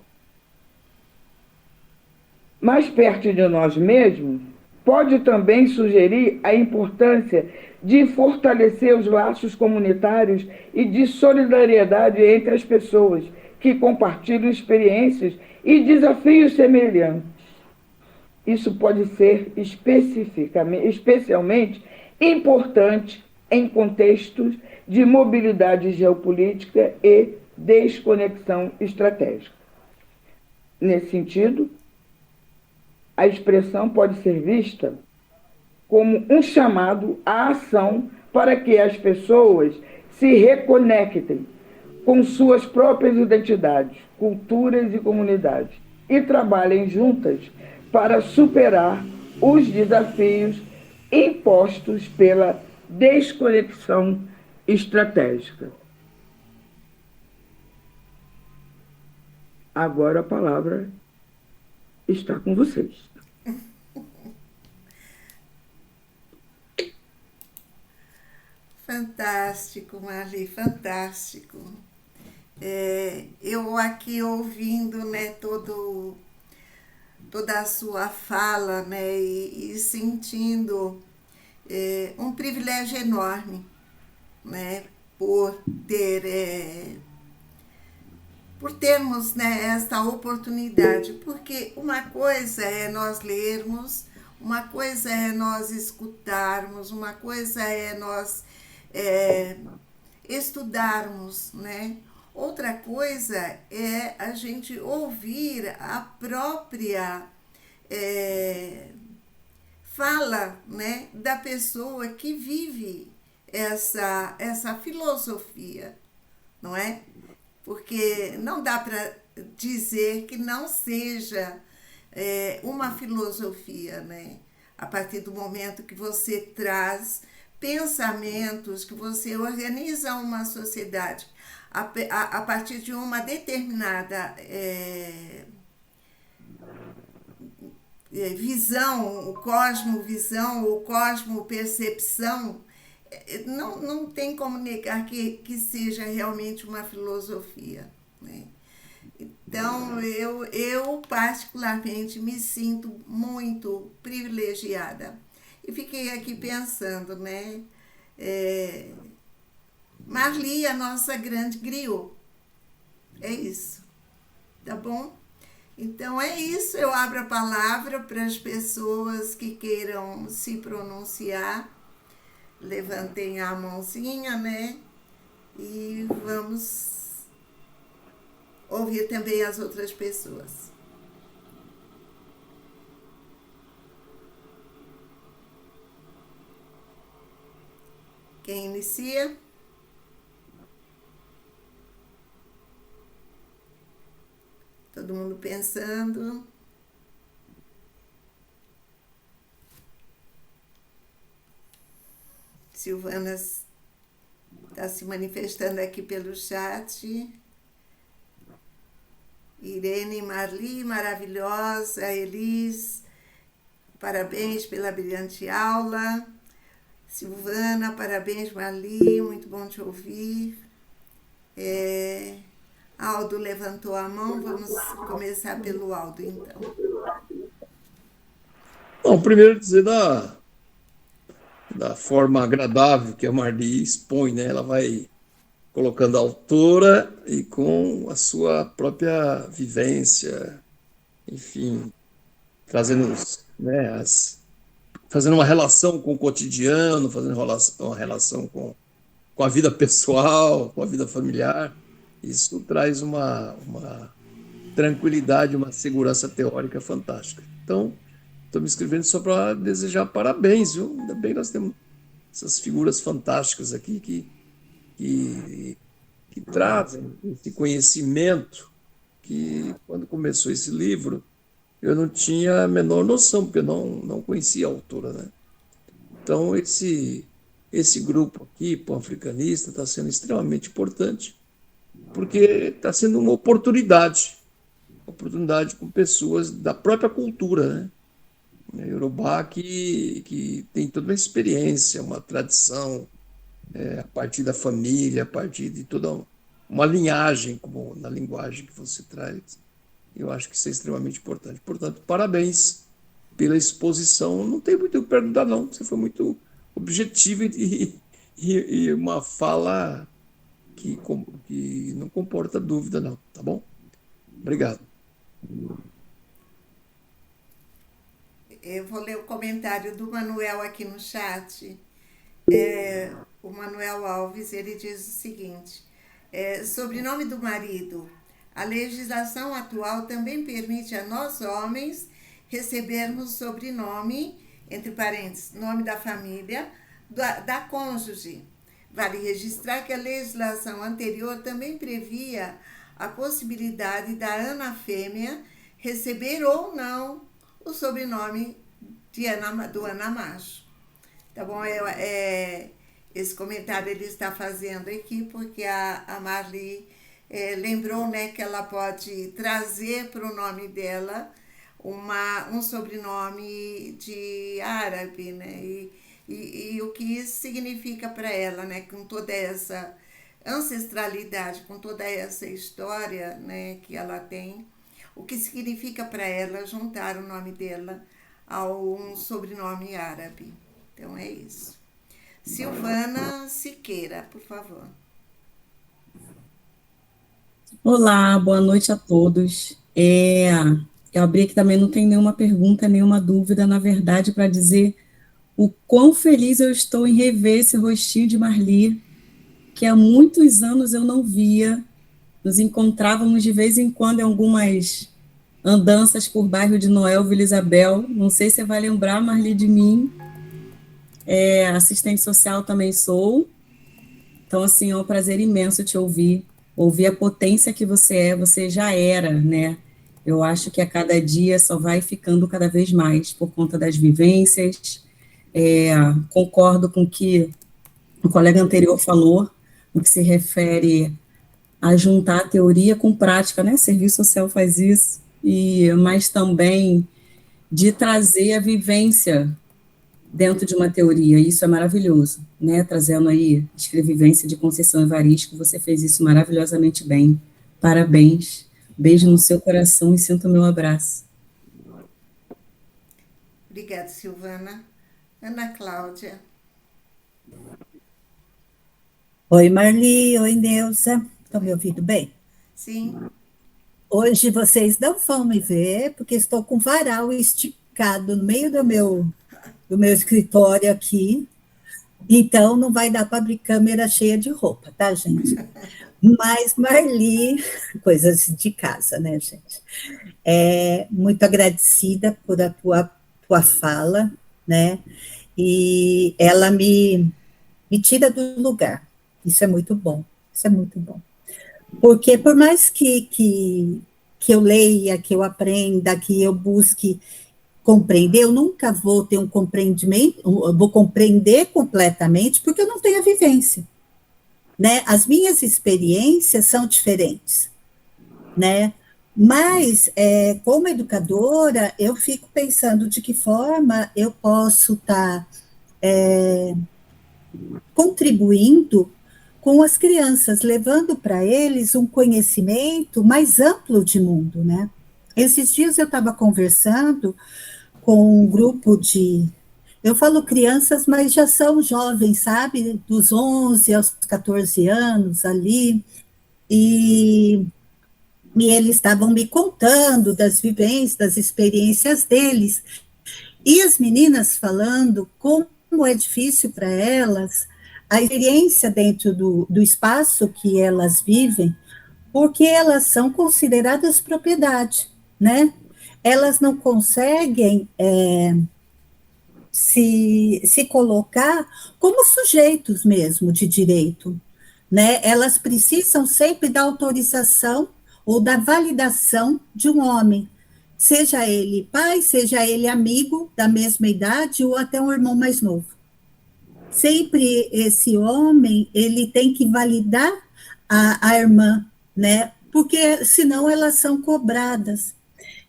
Mais perto de nós mesmos, pode também sugerir a importância de fortalecer os laços comunitários e de solidariedade entre as pessoas que compartilham experiências e desafios semelhantes. Isso pode ser especialmente importante em contextos de mobilidade geopolítica e desconexão estratégica. Nesse sentido, a expressão pode ser vista como um chamado à ação para que as pessoas se reconectem com suas próprias identidades, culturas e comunidades e trabalhem juntas para superar os desafios impostos pela desconexão estratégica. Agora a palavra está com vocês. Fantástico, Marli, fantástico. Eu aqui ouvindo, né, toda a sua fala, né, e sentindo um privilégio enorme, né, por termos, né, esta oportunidade, porque uma coisa é nós lermos, uma coisa é nós escutarmos, uma coisa é nós estudarmos, né? Outra coisa é a gente ouvir a própria fala, né, da pessoa que vive essa filosofia, não é? Porque não dá para dizer que não seja uma filosofia, né? A partir do momento que você traz pensamentos, que você organiza uma sociedade a partir de uma determinada visão, cosmovisão ou cosmopercepção, não tem como negar que seja realmente uma filosofia, né? Então, eu particularmente me sinto muito privilegiada. E fiquei aqui pensando, né? Marli, a nossa grande griot. É isso. Tá bom? Então, é isso. Eu abro a palavra para as pessoas que queiram se pronunciar. Levantem a mãozinha, né? E vamos ouvir também as outras pessoas. Quem inicia? Todo mundo pensando. Silvana está se manifestando aqui pelo chat. Irene, Marli, maravilhosa. Elis, parabéns pela brilhante aula. Silvana, parabéns, Marli, muito bom te ouvir. Aldo levantou a mão, vamos começar pelo Aldo, então. Bom, primeiro dizer da forma agradável que a Marli expõe, né? Ela vai colocando a autora e com a sua própria vivência, enfim, trazendo, né, fazendo uma relação com o cotidiano, fazendo uma relação com a vida pessoal, com a vida familiar. Isso traz uma tranquilidade, uma segurança teórica fantástica. Então, estou me inscrevendo só para desejar parabéns, viu? Ainda bem que nós temos essas figuras fantásticas aqui que trazem esse conhecimento que, quando começou esse livro, eu não tinha a menor noção, porque eu não conhecia a autora, né? Então, esse grupo aqui, pan-africanista, está sendo extremamente importante, porque está sendo uma oportunidade com pessoas da própria cultura, né? Yorubá que tem toda uma experiência, uma tradição, a partir da família, a partir de toda uma linhagem, como na linguagem que você traz. Eu acho que isso é extremamente importante. Portanto, parabéns pela exposição. Não tem muito o que perguntar, não. Você foi muito objetivo e uma fala que não comporta dúvida, não. Tá bom? Obrigado. Eu vou ler o comentário do Manuel aqui no chat. O Manuel Alves, ele diz o seguinte: sobrenome do marido. A legislação atual também permite a nós, homens, recebermos sobrenome, entre parênteses, nome da família, da cônjuge. Vale registrar que a legislação anterior também previa a possibilidade da Ana fêmea receber ou não o sobrenome do Ana macho. Tá bom? Esse comentário ele está fazendo aqui porque a Marli lembrou, né, que ela pode trazer para o nome dela um sobrenome de árabe, né? E o que isso significa para ela, né? Com toda essa ancestralidade, com toda essa história, né, que ela tem, o que significa para ela juntar o nome dela a um sobrenome árabe. Então é isso. Silvana Siqueira, por favor. Olá, boa noite a todos. Eu abri aqui também, não tem nenhuma pergunta, nenhuma dúvida, na verdade, para dizer o quão feliz eu estou em rever esse rostinho de Marli, que há muitos anos eu não via. Nos encontrávamos de vez em quando em algumas andanças por bairro de Noel, Vila Isabel. Não sei se você vai lembrar, Marli, de mim. Assistente social também sou. Então, assim, é um prazer imenso te ouvir a potência que você já era, né? Eu acho que a cada dia só vai ficando cada vez mais por conta das vivências. Concordo com o que o colega anterior falou, no que se refere a juntar a teoria com prática, né? Serviço social faz isso, mas também de trazer a vivência dentro de uma teoria, isso é maravilhoso, né? Trazendo aí escrevivência de Conceição Evaristo, você fez isso maravilhosamente bem. Parabéns. Beijo no seu coração e sinta o meu abraço. Obrigada, Silvana. Ana Cláudia. Oi, Marli. Oi, Neuza. Estão me ouvindo bem? Sim. Hoje vocês não vão me ver, porque estou com o varal esticado no meio do meu escritório aqui, então não vai dar para abrir câmera cheia de roupa, tá, gente? Mas, Marli, coisas de casa, né, gente? Muito agradecida por a tua fala, né? E ela me tira do lugar. Isso é muito bom, isso é muito bom. Porque por mais que eu leia, que eu aprenda, que eu busque compreender, eu nunca vou ter um compreendimento, vou compreender completamente, porque eu não tenho a vivência, né? As minhas experiências são diferentes, né? Mas, como educadora, eu fico pensando de que forma eu posso estar contribuindo com as crianças, levando para eles um conhecimento mais amplo de mundo, né? Esses dias eu estava conversando com um grupo eu falo crianças, mas já são jovens, sabe? Dos 11 aos 14 anos ali, e eles estavam me contando das vivências, das experiências deles, e as meninas falando como é difícil para elas a experiência dentro do espaço que elas vivem, porque elas são consideradas propriedade, né? Elas não conseguem se colocar como sujeitos mesmo de direito, né? Elas precisam sempre da autorização ou da validação de um homem, seja ele pai, seja ele amigo da mesma idade ou até um irmão mais novo. Sempre esse homem, ele tem que validar a irmã, né? Porque senão elas são cobradas.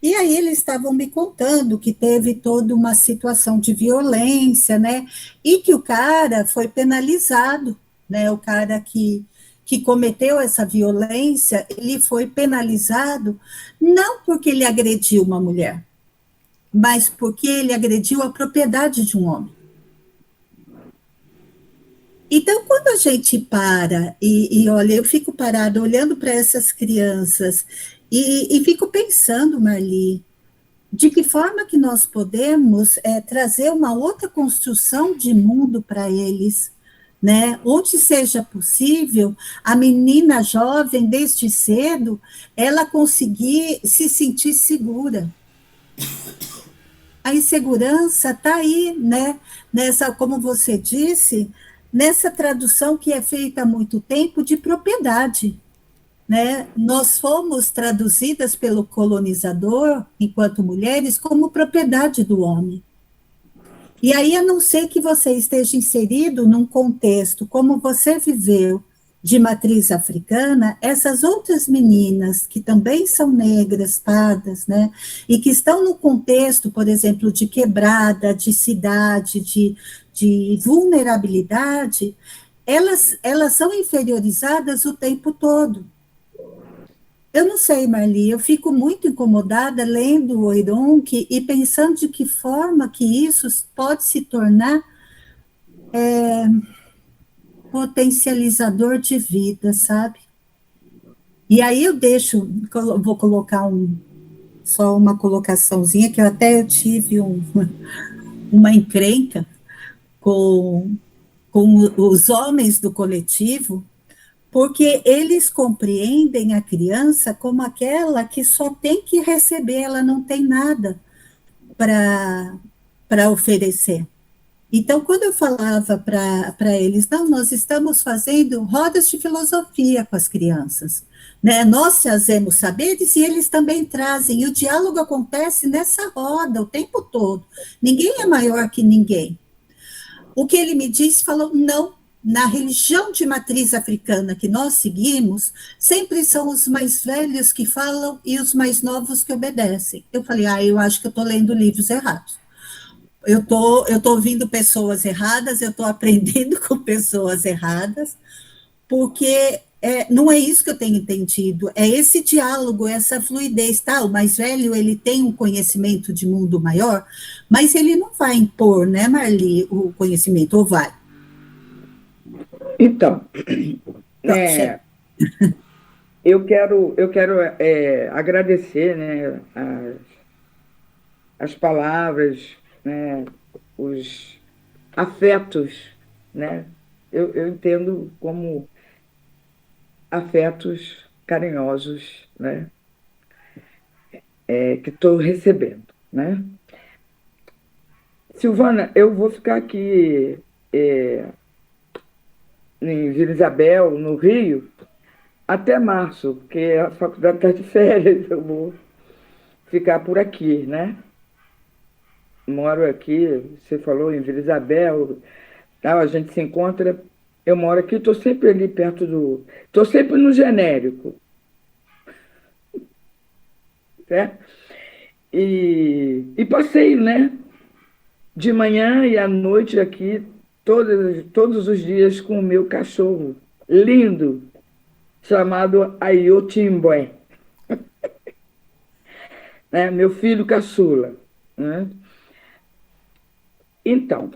E aí eles estavam me contando que teve toda uma situação de violência, né? E que o cara foi penalizado, né? O cara que cometeu essa violência, ele foi penalizado não porque ele agrediu uma mulher, mas porque ele agrediu a propriedade de um homem. Então, quando a gente para e olha, eu fico parada olhando para essas crianças e fico pensando, Marli, de que forma que nós podemos trazer uma outra construção de mundo para eles, né? Onde seja possível, a menina jovem, desde cedo, ela conseguir se sentir segura. A insegurança está aí, né? Nessa, como você disse, nessa tradução que é feita há muito tempo de propriedade, né? Nós fomos traduzidas pelo colonizador, enquanto mulheres, como propriedade do homem. E aí, a não ser que você esteja inserido num contexto como você viveu, de matriz africana, essas outras meninas que também são negras, pardas, né, e que estão no contexto, por exemplo, de quebrada, de cidade, de vulnerabilidade, elas são inferiorizadas o tempo todo. Eu não sei, Marli, eu fico muito incomodada lendo o Oironque e pensando de que forma que isso pode se tornar potencializador de vida, sabe? E aí eu vou colocar só uma colocaçãozinha, que eu tive uma encrenca com os homens do coletivo, porque eles compreendem a criança como aquela que só tem que receber, ela não tem nada para oferecer. Então, quando eu falava para eles, não, nós estamos fazendo rodas de filosofia com as crianças, né? Nós trazemos saberes e eles também trazem, e o diálogo acontece nessa roda o tempo todo. Ninguém é maior que ninguém. O que ele me disse, falou, não, na religião de matriz africana que nós seguimos, sempre são os mais velhos que falam e os mais novos que obedecem. Eu falei, eu acho que eu estou lendo livros errados. Eu tô ouvindo pessoas erradas, eu estou aprendendo com pessoas erradas, porque não é isso que eu tenho entendido, é esse diálogo, essa fluidez, tá? O mais velho, ele tem um conhecimento de mundo maior, mas ele não vai impor, né, Marli, o conhecimento, ou vai? Então, eu quero agradecer, né, as palavras, né, os afetos, né? Eu entendo como afetos carinhosos, né? Que estou recebendo, né? Silvana, eu vou ficar aqui em Vila Isabel, no Rio, até março, porque a faculdade está de férias, eu vou ficar por aqui, né? Moro aqui, você falou em Vila Isabel, tal, a gente se encontra. Eu moro aqui, estou sempre ali perto do. Estou sempre no genérico. Certo? E passeio, né? De manhã e à noite aqui, todos os dias com o meu cachorro lindo, chamado Ayotimboé. Né? Meu filho caçula. Né? Então,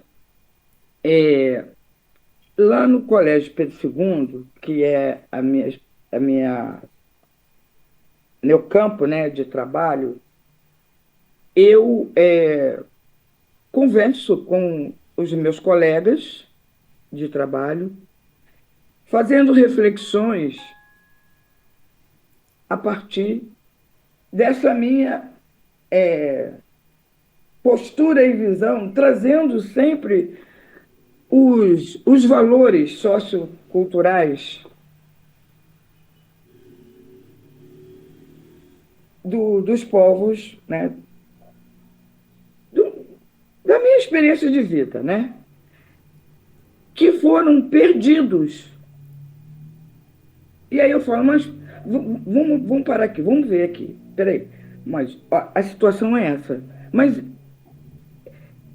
lá no Colégio Pedro II, que é meu campo, né, de trabalho, eu converso com os meus colegas de trabalho, fazendo reflexões a partir dessa minha postura e visão, trazendo sempre os valores socioculturais dos povos, né? Da minha experiência de vida, né? Que foram perdidos E aí eu falo, mas vamos parar aqui, vamos ver aqui. Peraí, mas ó, a situação é essa. Mas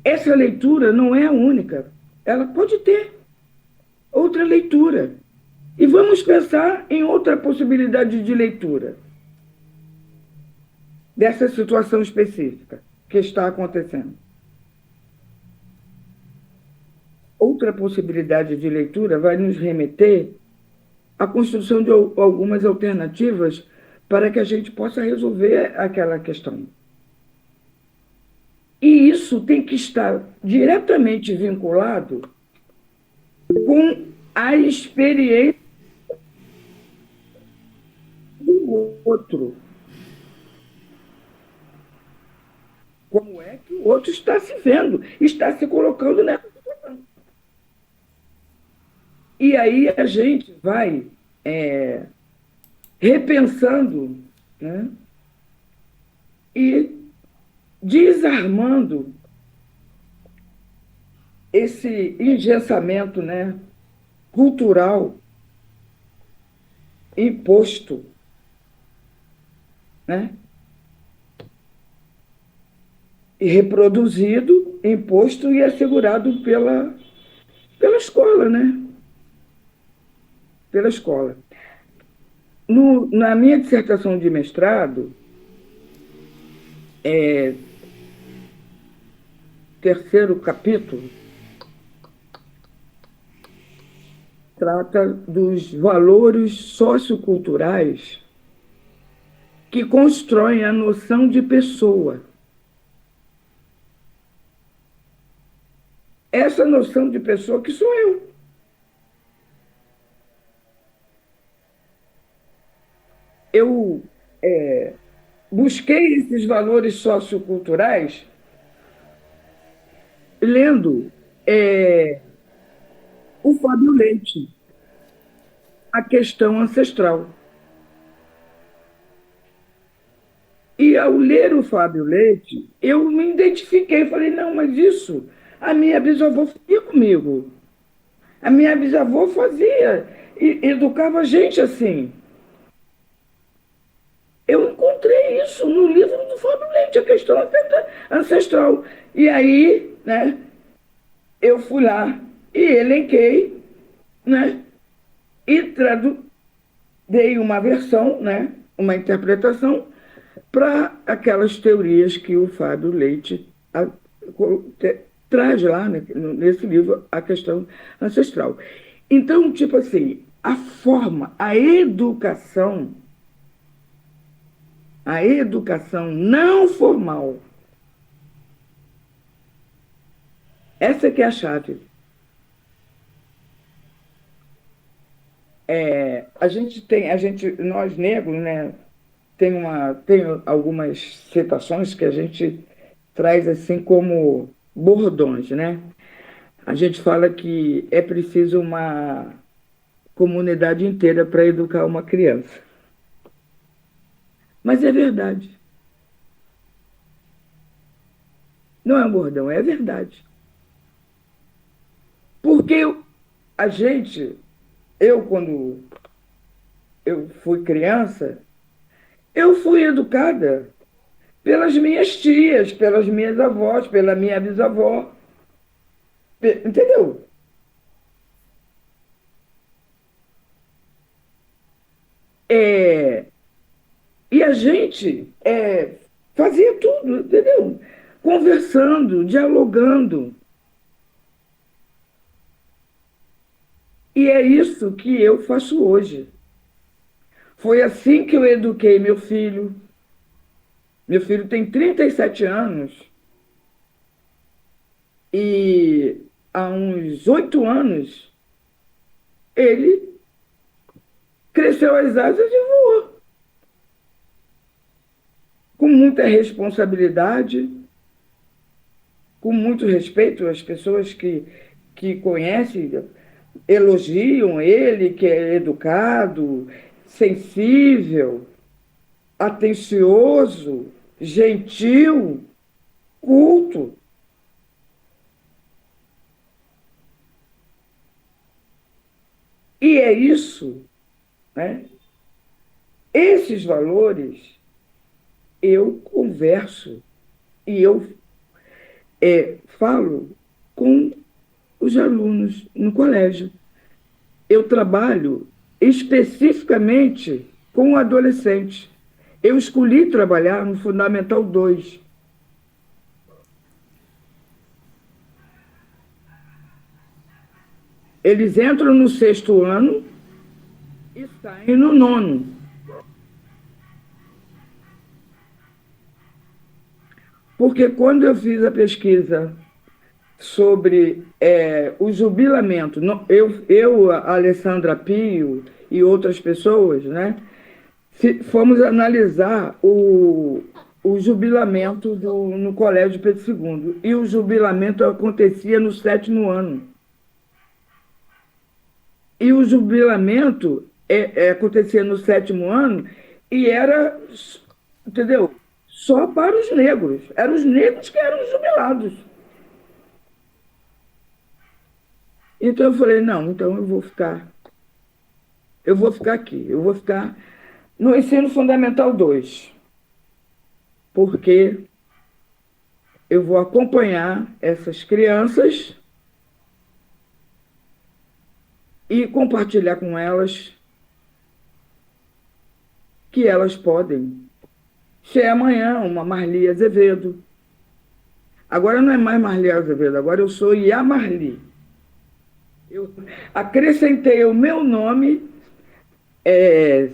essa leitura não é a única. Ela pode ter outra leitura. E vamos pensar em outra possibilidade de leitura dessa situação específica que está acontecendo. Outra possibilidade de leitura vai nos remeter à construção de algumas alternativas para que a gente possa resolver aquela questão. E isso tem que estar diretamente vinculado com a experiência do outro. Como é que o outro está se vendo, está se colocando nessa situação. E aí a gente vai repensando, né, e desarmando esse engessamento, né, cultural imposto, né, e reproduzido, imposto e assegurado pela escola, né? Pela escola. Na minha dissertação de mestrado, terceiro capítulo, trata dos valores socioculturais que constroem a noção de pessoa. Essa noção de pessoa que sou eu. Eu busquei esses valores socioculturais lendo o Fábio Leite, A Questão Ancestral. E ao ler o Fábio Leite, eu me identifiquei, falei, não, mas isso, a minha bisavó fazia comigo. A minha bisavó fazia, e educava a gente assim. Eu encontrei isso no livro do Fábio Leite, A Questão Ancestral. E aí, né, eu fui lá e elenquei, né, e dei uma versão, né, uma interpretação para aquelas teorias que o Fábio Leite traz lá, né, nesse livro, A Questão Ancestral. Então, tipo assim, a forma, a educação não formal, essa que é a chave. Nós negros, né, tem algumas citações que a gente traz assim como bordões, né? A gente fala que é preciso uma comunidade inteira para educar uma criança. Mas é verdade. Não é um bordão, é verdade. Porque a gente, quando eu fui criança, eu fui educada pelas minhas tias, pelas minhas avós, pela minha bisavó. Entendeu? E a gente fazia tudo, entendeu? Conversando, dialogando. E é isso que eu faço hoje. Foi assim que eu eduquei meu filho. Meu filho tem 37 anos e há uns 8 anos ele cresceu as asas e voou. Com muita responsabilidade, com muito respeito às pessoas que conhecem, elogiam ele, que é educado, sensível, atencioso, gentil, culto. E é isso né? Esses valores eu converso e eu falo com os alunos no colégio. Eu trabalho especificamente com adolescentes. Eu escolhi trabalhar no Fundamental 2. Eles entram no 6º ano e saem no 9º. Porque quando eu fiz a pesquisa sobre o jubilamento, a Alessandra Pio e outras pessoas, né, fomos analisar o jubilamento no Colégio Pedro II. E o jubilamento acontecia no 7º ano. E o jubilamento acontecia no 7º ano e era, entendeu? Só para os negros. Eram os negros que eram jubilados. Então eu falei, não, então eu vou ficar aqui, eu vou ficar no Ensino Fundamental 2, porque eu vou acompanhar essas crianças e compartilhar com elas que elas podem ser amanhã uma Marli Azevedo. Agora não é mais Marli Azevedo, agora eu sou Yamarli. Eu acrescentei o meu nome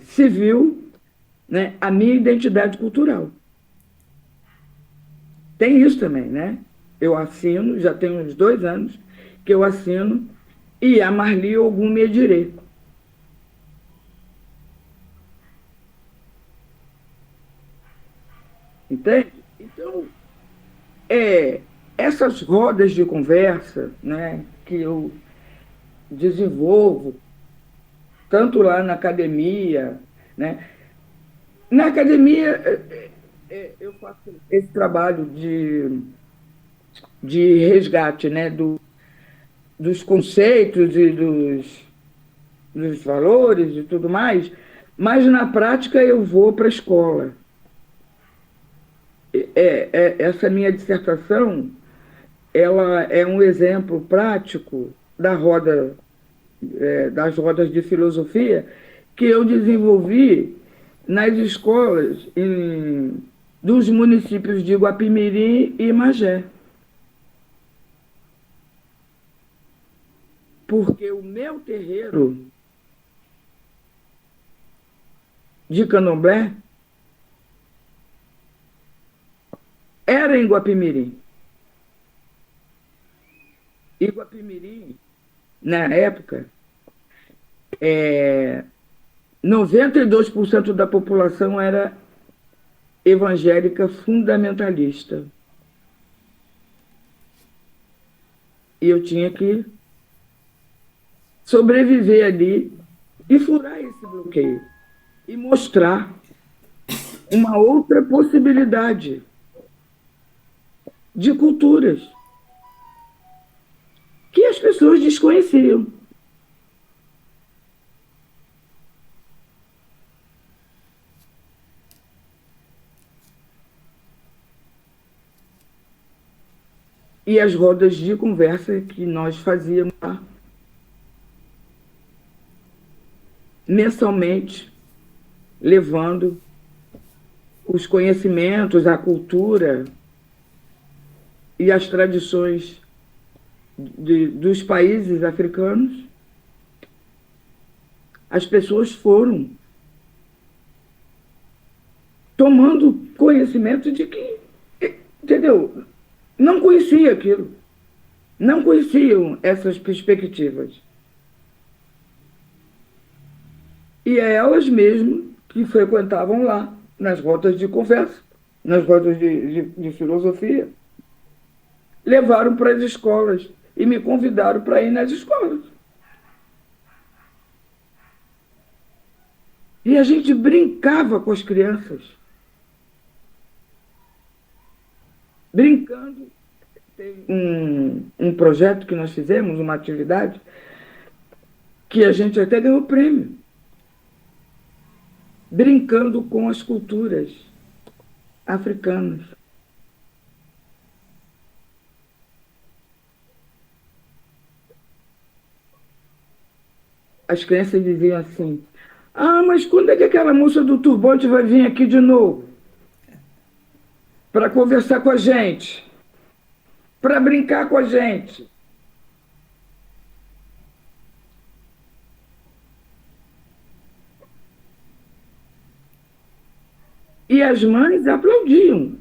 civil, né, à minha identidade cultural. Tem isso também, né? Eu assino, já tem uns 2 anos que eu assino, e a Marli Ogum Medirê. Entende? Então, essas rodas de conversa, né, que eu desenvolvo, tanto lá na academia, né? Na academia, eu faço esse trabalho de resgate, né, dos conceitos e dos valores e tudo mais, mas na prática eu vou para a escola. Essa minha dissertação, ela é um exemplo prático das rodas de filosofia que eu desenvolvi nas escolas dos municípios de Guapimirim e Magé. Porque o meu terreiro de candomblé era em Guapimirim. E Guapimirim, na época, 92% da população era evangélica fundamentalista. E eu tinha que sobreviver ali e furar esse bloqueio e mostrar uma outra possibilidade de culturas que as pessoas desconheciam. E as rodas de conversa que nós fazíamos lá, mensalmente, levando os conhecimentos, a cultura e as tradições dos países africanos. As pessoas foram tomando conhecimento de que, entendeu? Não conhecia aquilo, não conheciam essas perspectivas. E é elas mesmas que frequentavam lá, nas rodas de conversa, nas rodas de filosofia, levaram para as escolas e me convidaram para ir nas escolas. E a gente brincava com as crianças. Brincando. Tem um projeto que nós fizemos, uma atividade, que a gente até ganhou prêmio. brincando com as culturas africanas. As crianças diziam assim: ah, mas quando é que aquela moça do turbante vai vir aqui de novo? Para conversar com a gente, para brincar com a gente. E as mães aplaudiam.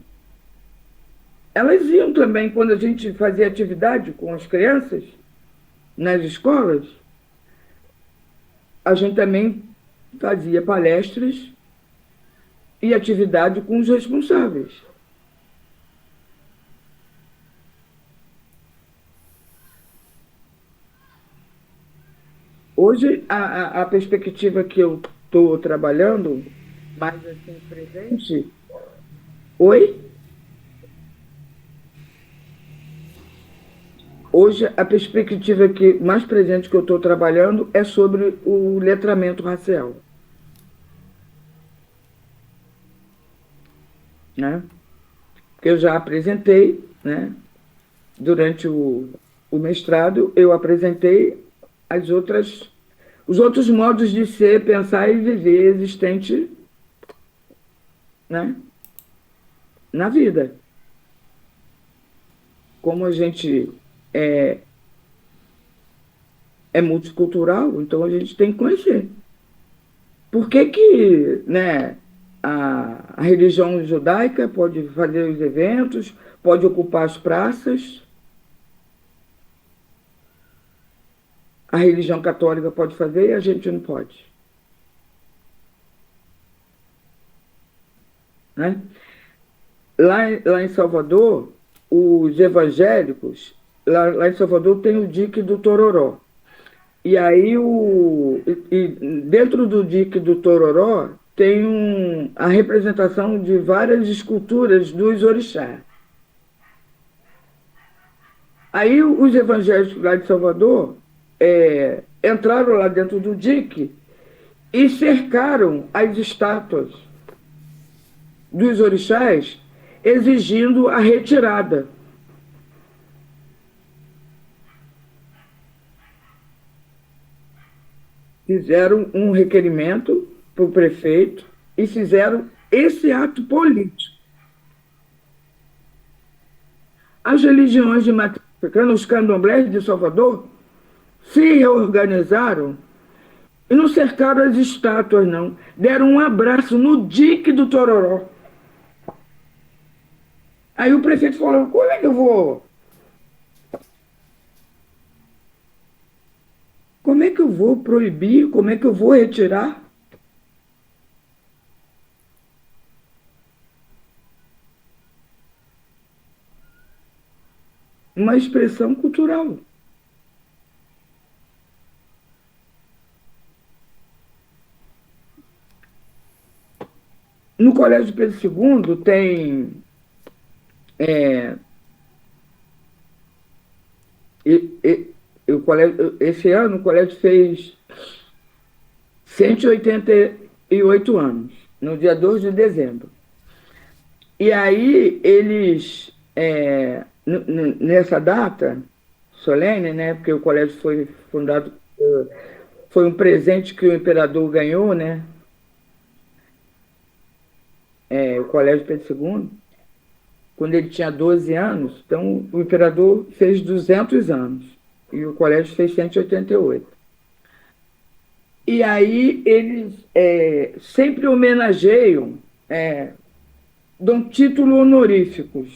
Elas iam também, quando a gente fazia atividade com as crianças nas escolas, a gente também fazia palestras e atividade com os responsáveis. Hoje, a perspectiva que eu estou trabalhando, mais assim, presente... Oi? Hoje, a perspectiva mais presente que eu estou trabalhando é sobre o letramento racial. Né? Porque eu já apresentei, né? Durante o mestrado, eu apresentei os outros modos de ser, pensar e viver existente, né? Na vida. Como a gente é multicultural, então a gente tem que conhecer. Por que, né, a religião judaica pode fazer os eventos, pode ocupar as praças, a religião católica pode fazer e a gente não pode? Né? Lá em Salvador, os evangélicos, lá em Salvador tem o dique do Tororó. E aí, dentro do dique do Tororó, tem a representação de várias esculturas dos orixás. Aí, os evangélicos lá de Salvador entraram lá dentro do dique e cercaram as estátuas dos orixás, exigindo a retirada. Fizeram um requerimento para o prefeito e fizeram esse ato político. As religiões de matriz africana, os candomblés de Salvador, se reorganizaram e não cercaram as estátuas, não. Deram um abraço no dique do Tororó. Aí o prefeito falou: como é que eu vou? Como é que eu vou proibir? Como é que eu vou retirar? Uma expressão cultural. No Colégio Pedro II tem... esse ano o colégio fez 188 anos, no dia 2 de dezembro. E aí eles, nessa data solene, né, porque o colégio foi fundado, foi um presente que o imperador ganhou, né, o Colégio Pedro II, quando ele tinha 12 anos, então o imperador fez 200 anos e o colégio fez 188. E aí eles sempre homenageiam, dão título honoríficos.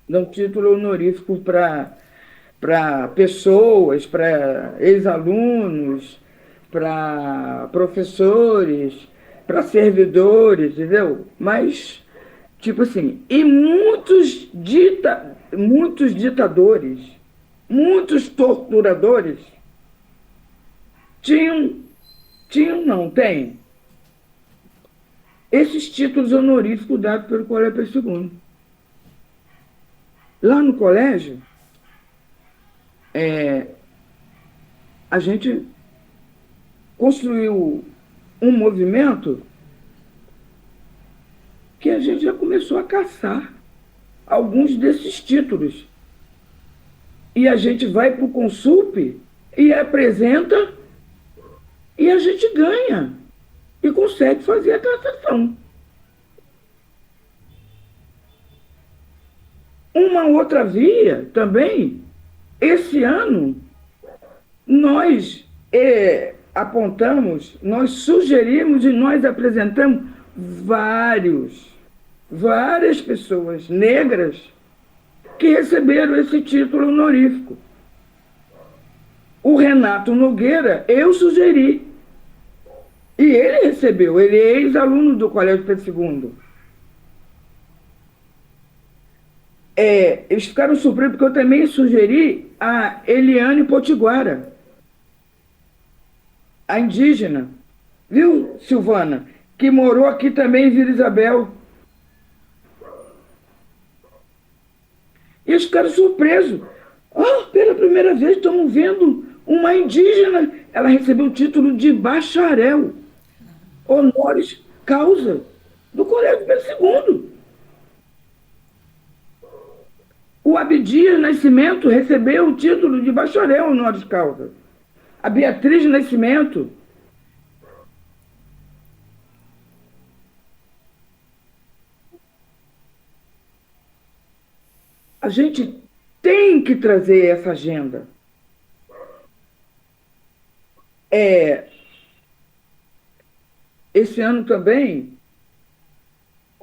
Dão título honorífico para pessoas, para ex-alunos, para professores, para servidores, entendeu? Mas, tipo assim, e muitos ditadores, muitos torturadores tem esses títulos honoríficos dados pelo Colégio Pedro II. Lá no colégio, a gente construiu um movimento a gente já começou a caçar alguns desses títulos. E a gente vai para o Consulp e apresenta e a gente ganha e consegue fazer a cassação. Uma outra via também, esse ano, nós apontamos, nós sugerimos e nós apresentamos várias pessoas negras que receberam esse título honorífico. O Renato Nogueira, eu sugeri. E ele recebeu, ele é ex-aluno do Colégio Pedro II. Eles ficaram surpresos porque eu também sugeri a Eliane Potiguara, a indígena, viu, Silvana? Que morou aqui também em Vila Isabel. E eles ficaram surpresos. Pela primeira vez estamos vendo uma indígena. Ela recebeu o título de bacharel, honoris causa, do Colégio Pedro II. O Abdias Nascimento recebeu o título de bacharel honoris causa. A Beatriz Nascimento. A gente tem que trazer essa agenda. Esse ano também,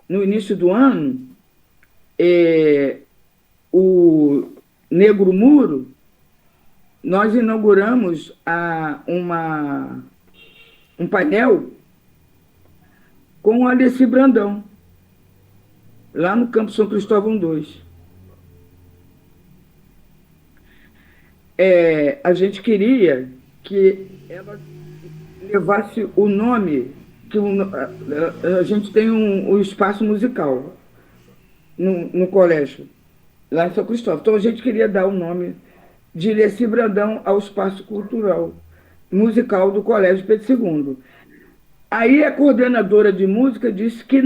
no início do ano, o Negro Muro, nós inauguramos um painel com o Alessi Brandão, lá no Campo São Cristóvão II. A gente queria que ela levasse o nome, que a gente tem um espaço musical no colégio, lá em São Cristóvão. Então, a gente queria dar o nome de Alessi Brandão ao espaço cultural musical do Colégio Pedro II. Aí a coordenadora de música disse que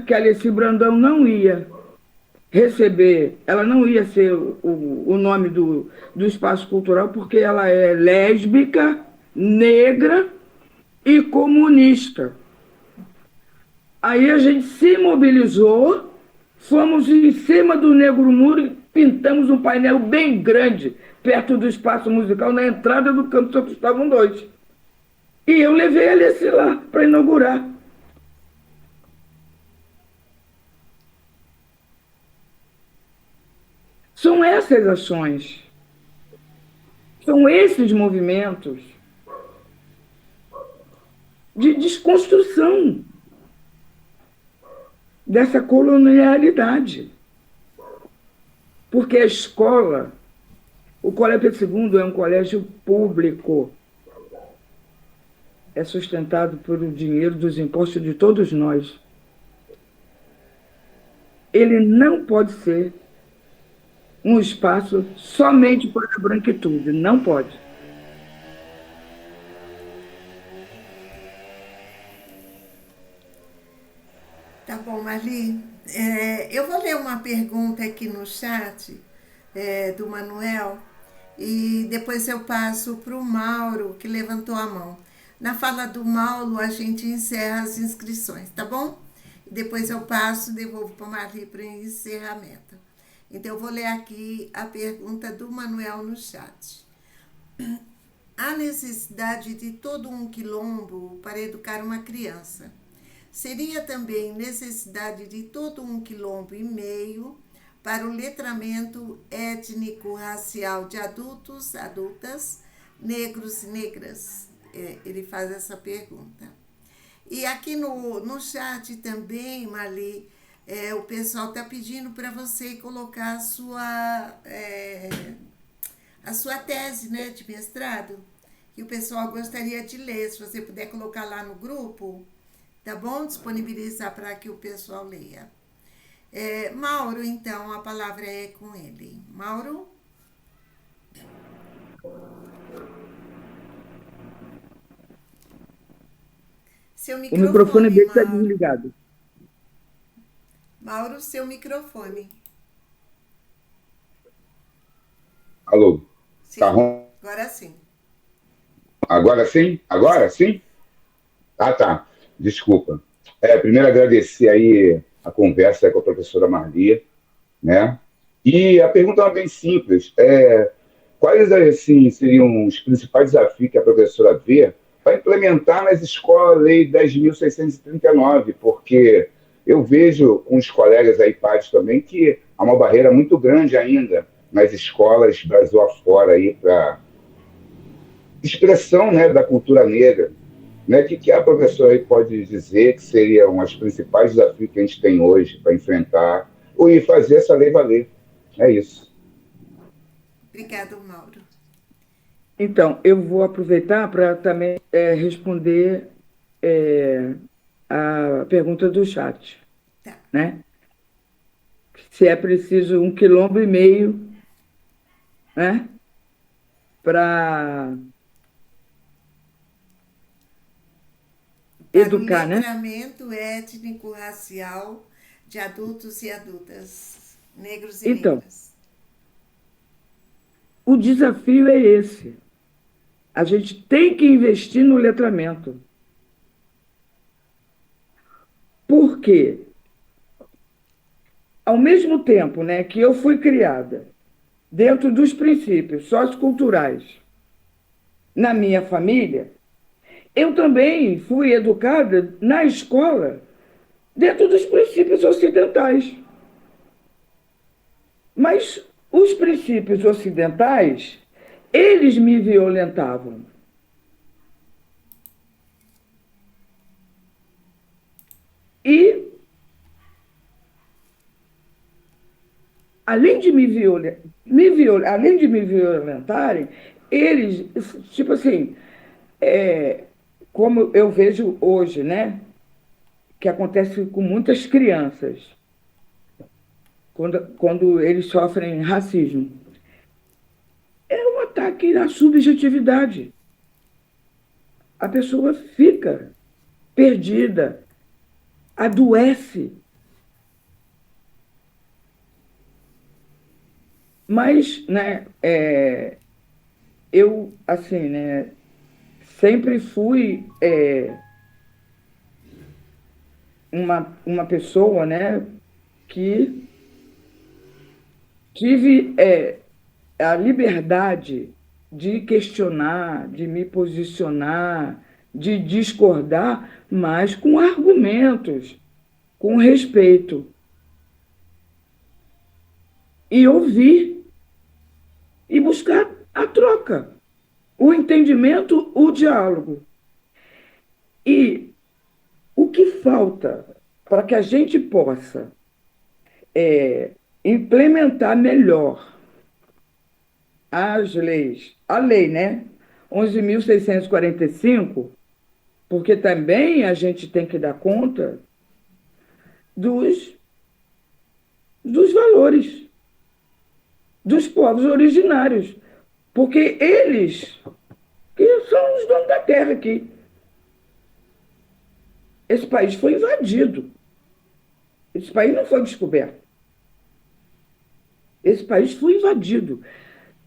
que a Alessi Brandão não ia receber, ela não ia ser o nome do espaço cultural, porque ela é lésbica, negra e comunista. Aí a gente se mobilizou, fomos em cima do Negro Muro e pintamos um painel bem grande, perto do espaço musical, na entrada do Campo São Cristóvão II. E eu levei a Alessi lá para inaugurar. São essas ações, são esses movimentos de desconstrução dessa colonialidade. Porque a escola, o Colégio Pedro II é um colégio público, é sustentado pelo dinheiro dos impostos de todos nós. Ele não pode ser um espaço somente para a branquitude, não pode. Tá bom, Marli. Eu vou ler uma pergunta aqui no chat do Manuel e depois eu passo para o Mauro, que levantou a mão. Na fala do Mauro, a gente encerra as inscrições, tá bom? Depois eu passo, devolvo para a Marli para o encerramento. Então, eu vou ler aqui a pergunta do Manuel no chat. Há necessidade de todo um quilombo para educar uma criança. Seria também necessidade de todo um quilombo e meio para o letramento étnico-racial de adultos, adultas, negros e negras? Ele faz essa pergunta. E aqui no chat também, Marli, o pessoal está pedindo para você colocar a sua tese, né, de mestrado, que o pessoal gostaria de ler. Se você puder colocar lá no grupo, tá bom? Disponibilizar para que o pessoal leia. Mauro, então, a palavra é com ele. Mauro? Seu O microfone dele está Mauro. desligado. o seu microfone. Alô? Sim, Tá ruim? agora sim. Agora sim? Agora sim? Ah, tá. Desculpa. Primeiro agradecer aí a conversa com a professora Marli, né? E a pergunta é bem simples. Quais assim, seriam os principais desafios que a professora vê para implementar nas escolas a Lei 10.639? Porque eu vejo com os colegas aí, pais também, que há uma barreira muito grande ainda nas escolas Brasil afora aí para expressão, né, da cultura negra. Né? Que a professora aí pode dizer que seriam os principais desafios que a gente tem hoje para enfrentar e fazer essa lei valer? É isso. Obrigada, Mauro. Então, eu vou aproveitar para também responder a pergunta do chat, Tá. né? Se é preciso 1,5 km, né? Para Para o educar, né? letramento étnico-racial de adultos e adultas, negros e Então, negras. o desafio é esse. A gente tem que investir no letramento. Por quê? Ao mesmo tempo, né, que eu fui criada dentro dos princípios socioculturais na minha família, eu também fui educada na escola dentro dos princípios ocidentais. Mas os princípios ocidentais, eles me violentavam. E, além de além de me violentarem, eles, tipo assim, como eu vejo hoje, né? Que acontece com muitas crianças, quando eles sofrem racismo. É um ataque à subjetividade. A pessoa fica perdida, adoece. Mas, né, eu, assim, né, sempre fui uma pessoa, né, que tive a liberdade de questionar, de me posicionar, de discordar, mas com argumentos, com respeito. E ouvir e buscar a troca, o entendimento, o diálogo. E o que falta para que a gente possa implementar melhor as leis, a lei, né? 11.645, porque também a gente tem que dar conta dos, dos valores dos povos originários, porque eles que são os donos da terra aqui. Esse país foi invadido. Esse país não foi descoberto. Esse país foi invadido.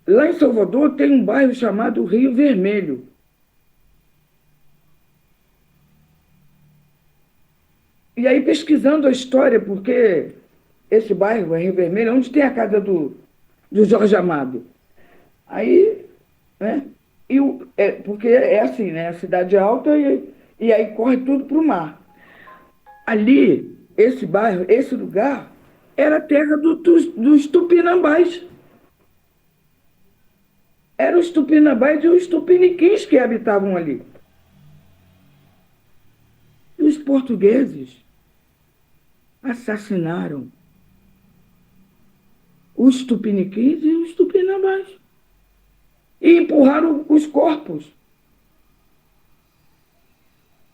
Lá em Salvador tem um bairro chamado Rio Vermelho. E aí, pesquisando a história, porque esse bairro, Rio Vermelho, é onde tem a casa do Jorge Amado. Aí, né? Porque é assim, né? A cidade é alta e aí corre tudo para o mar. Ali, esse bairro, esse lugar, era terra dos tupinambás. Eram os tupinambás e os tupiniquins que habitavam ali. E os portugueses assassinaram os tupiniquins e os tupinambás. E empurraram os corpos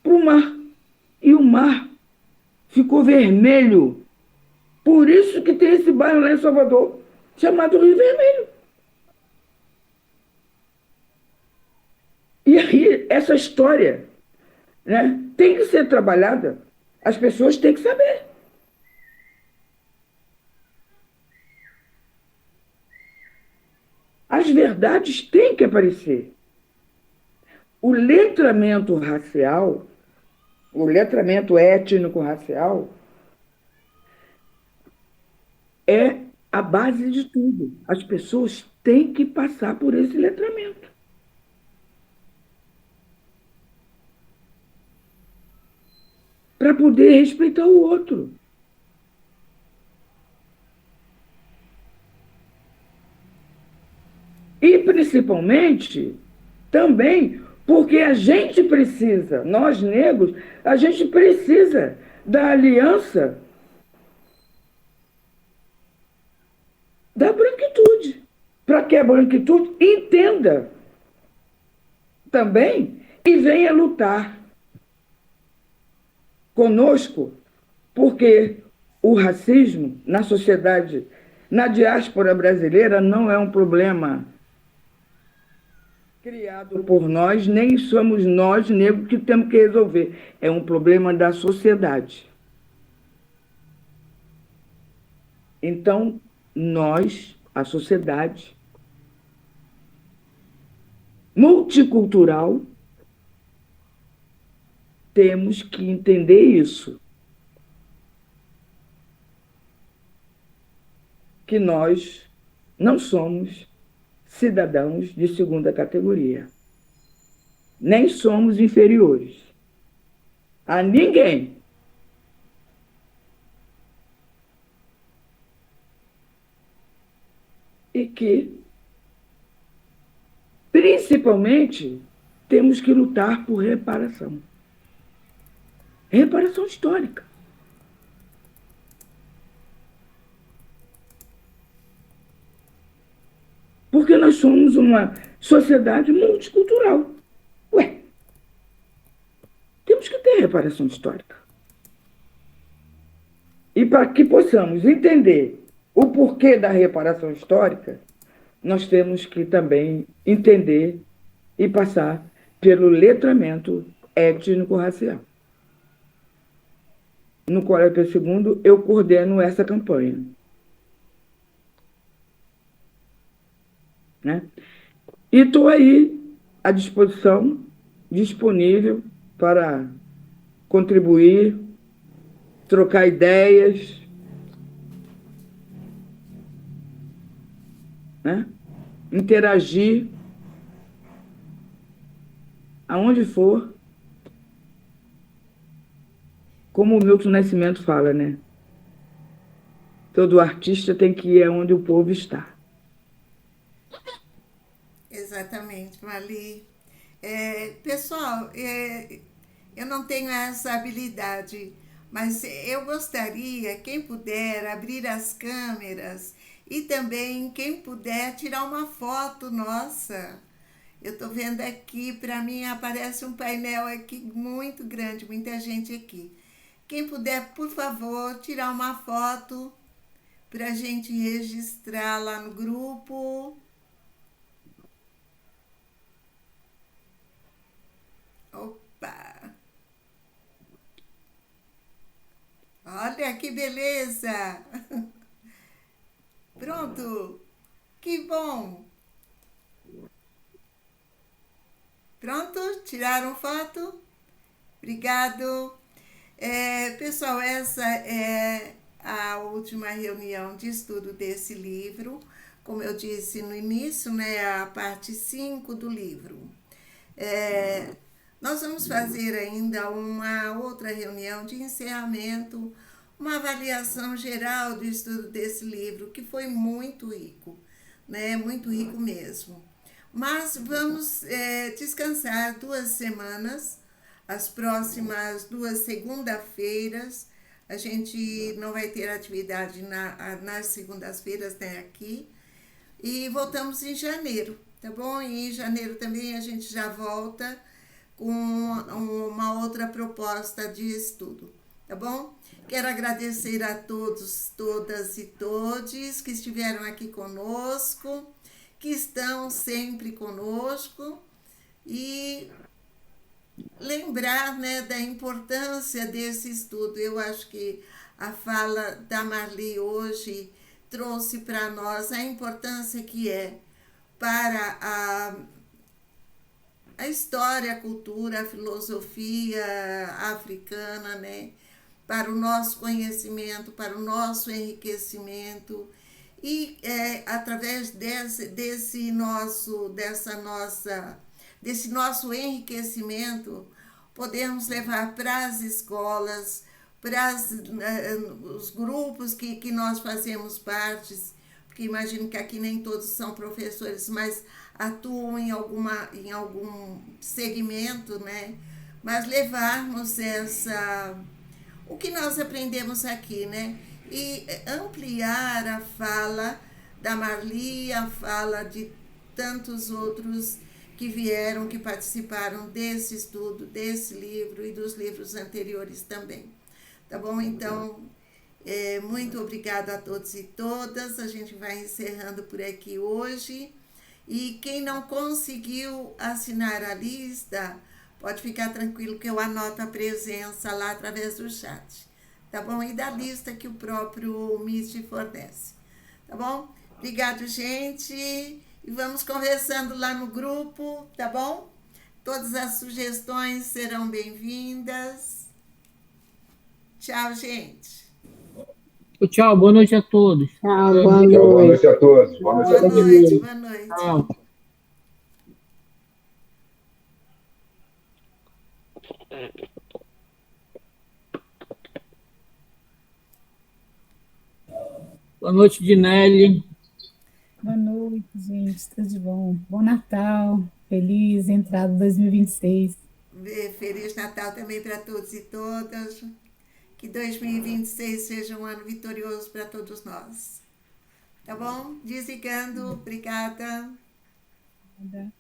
para o mar. E o mar ficou vermelho. Por isso que tem esse bairro lá em Salvador, chamado Rio Vermelho. E aí, essa história, né, tem que ser trabalhada. As pessoas têm que saber. As verdades têm que aparecer. O letramento racial, o letramento étnico-racial, é a base de tudo. As pessoas têm que passar por esse letramento. Para poder respeitar o outro. E, principalmente, também porque a gente precisa, nós negros, a gente precisa da aliança da branquitude, para que a branquitude entenda também e venha lutar conosco, porque o racismo na sociedade, na diáspora brasileira, não é um problema criado por nós, nem somos nós, negros, que temos que resolver. É um problema da sociedade. Então, nós, a sociedade multicultural, temos que entender isso. Que nós não somos cidadãos de segunda categoria. Nem somos inferiores a ninguém. E que, principalmente, temos que lutar por reparação. Reparação histórica. Porque nós somos uma sociedade multicultural. Ué, temos que ter reparação histórica. E para que possamos entender o porquê da reparação histórica, nós temos que também entender e passar pelo letramento étnico-racial. No Colégio Pedro II, eu coordeno essa campanha. Né? E estou aí à disposição, disponível para contribuir, trocar ideias, né? Interagir, aonde for, como o Milton Nascimento fala, né? Todo artista tem que ir aonde o povo está. Exatamente, Marli. Pessoal, eu não tenho essa habilidade, mas eu gostaria, quem puder, abrir as câmeras e também, quem puder, tirar uma foto nossa. Eu estou vendo aqui, para mim aparece um painel aqui muito grande, muita gente aqui. Quem puder, por favor, tirar uma foto para a gente registrar lá no grupo. Opa! Olha que beleza! Pronto! Que bom! Pronto? Tiraram foto? Obrigado! Pessoal, essa é a última reunião de estudo desse livro. Como eu disse no início, né, a parte 5 do livro. Nós vamos fazer ainda uma outra reunião de encerramento, uma avaliação geral do estudo desse livro, que foi muito rico, né? Muito rico mesmo. Mas vamos descansar 2 semanas, as próximas 2 segunda-feiras. A gente não vai ter atividade nas segundas-feiras, né, aqui. E voltamos em janeiro, tá bom? E em janeiro também a gente já volta com uma outra proposta de estudo, tá bom? Quero agradecer a todos, todas e todes que estiveram aqui conosco, que estão sempre conosco, e lembrar, né, da importância desse estudo. Eu acho que a fala da Marli hoje trouxe para nós a importância que é para a história, a cultura, a filosofia africana, né? Para o nosso conhecimento, para o nosso enriquecimento. E através desse nosso enriquecimento, podemos levar para as escolas, para os grupos que nós fazemos partes, porque imagino que aqui nem todos são professores, mas atuam em algum segmento, né? Mas levarmos o que nós aprendemos aqui, né? E ampliar a fala da Marli, a fala de tantos outros que vieram, que participaram desse estudo, desse livro e dos livros anteriores também. Tá bom? Então, muito obrigada a todos e todas. A gente vai encerrando por aqui hoje. E quem não conseguiu assinar a lista, pode ficar tranquilo que eu anoto a presença lá através do chat. Tá bom? E da lista que o próprio MIST fornece. Tá bom? Obrigado, gente. E vamos conversando lá no grupo, tá bom? Todas as sugestões serão bem-vindas. Tchau, gente. Tchau, boa noite a todos. Tchau, Tchau, boa noite a todos. Boa noite a Boa todos. noite, boa noite. Tchau. Boa noite, Dinelli. Boa noite, gente. Tudo de bom? Bom Natal. Feliz entrada 2026. Feliz Natal também para todos e todas. Que 2026 seja um ano vitorioso para todos nós. Tá bom? Desligando. Obrigada. Obrigada.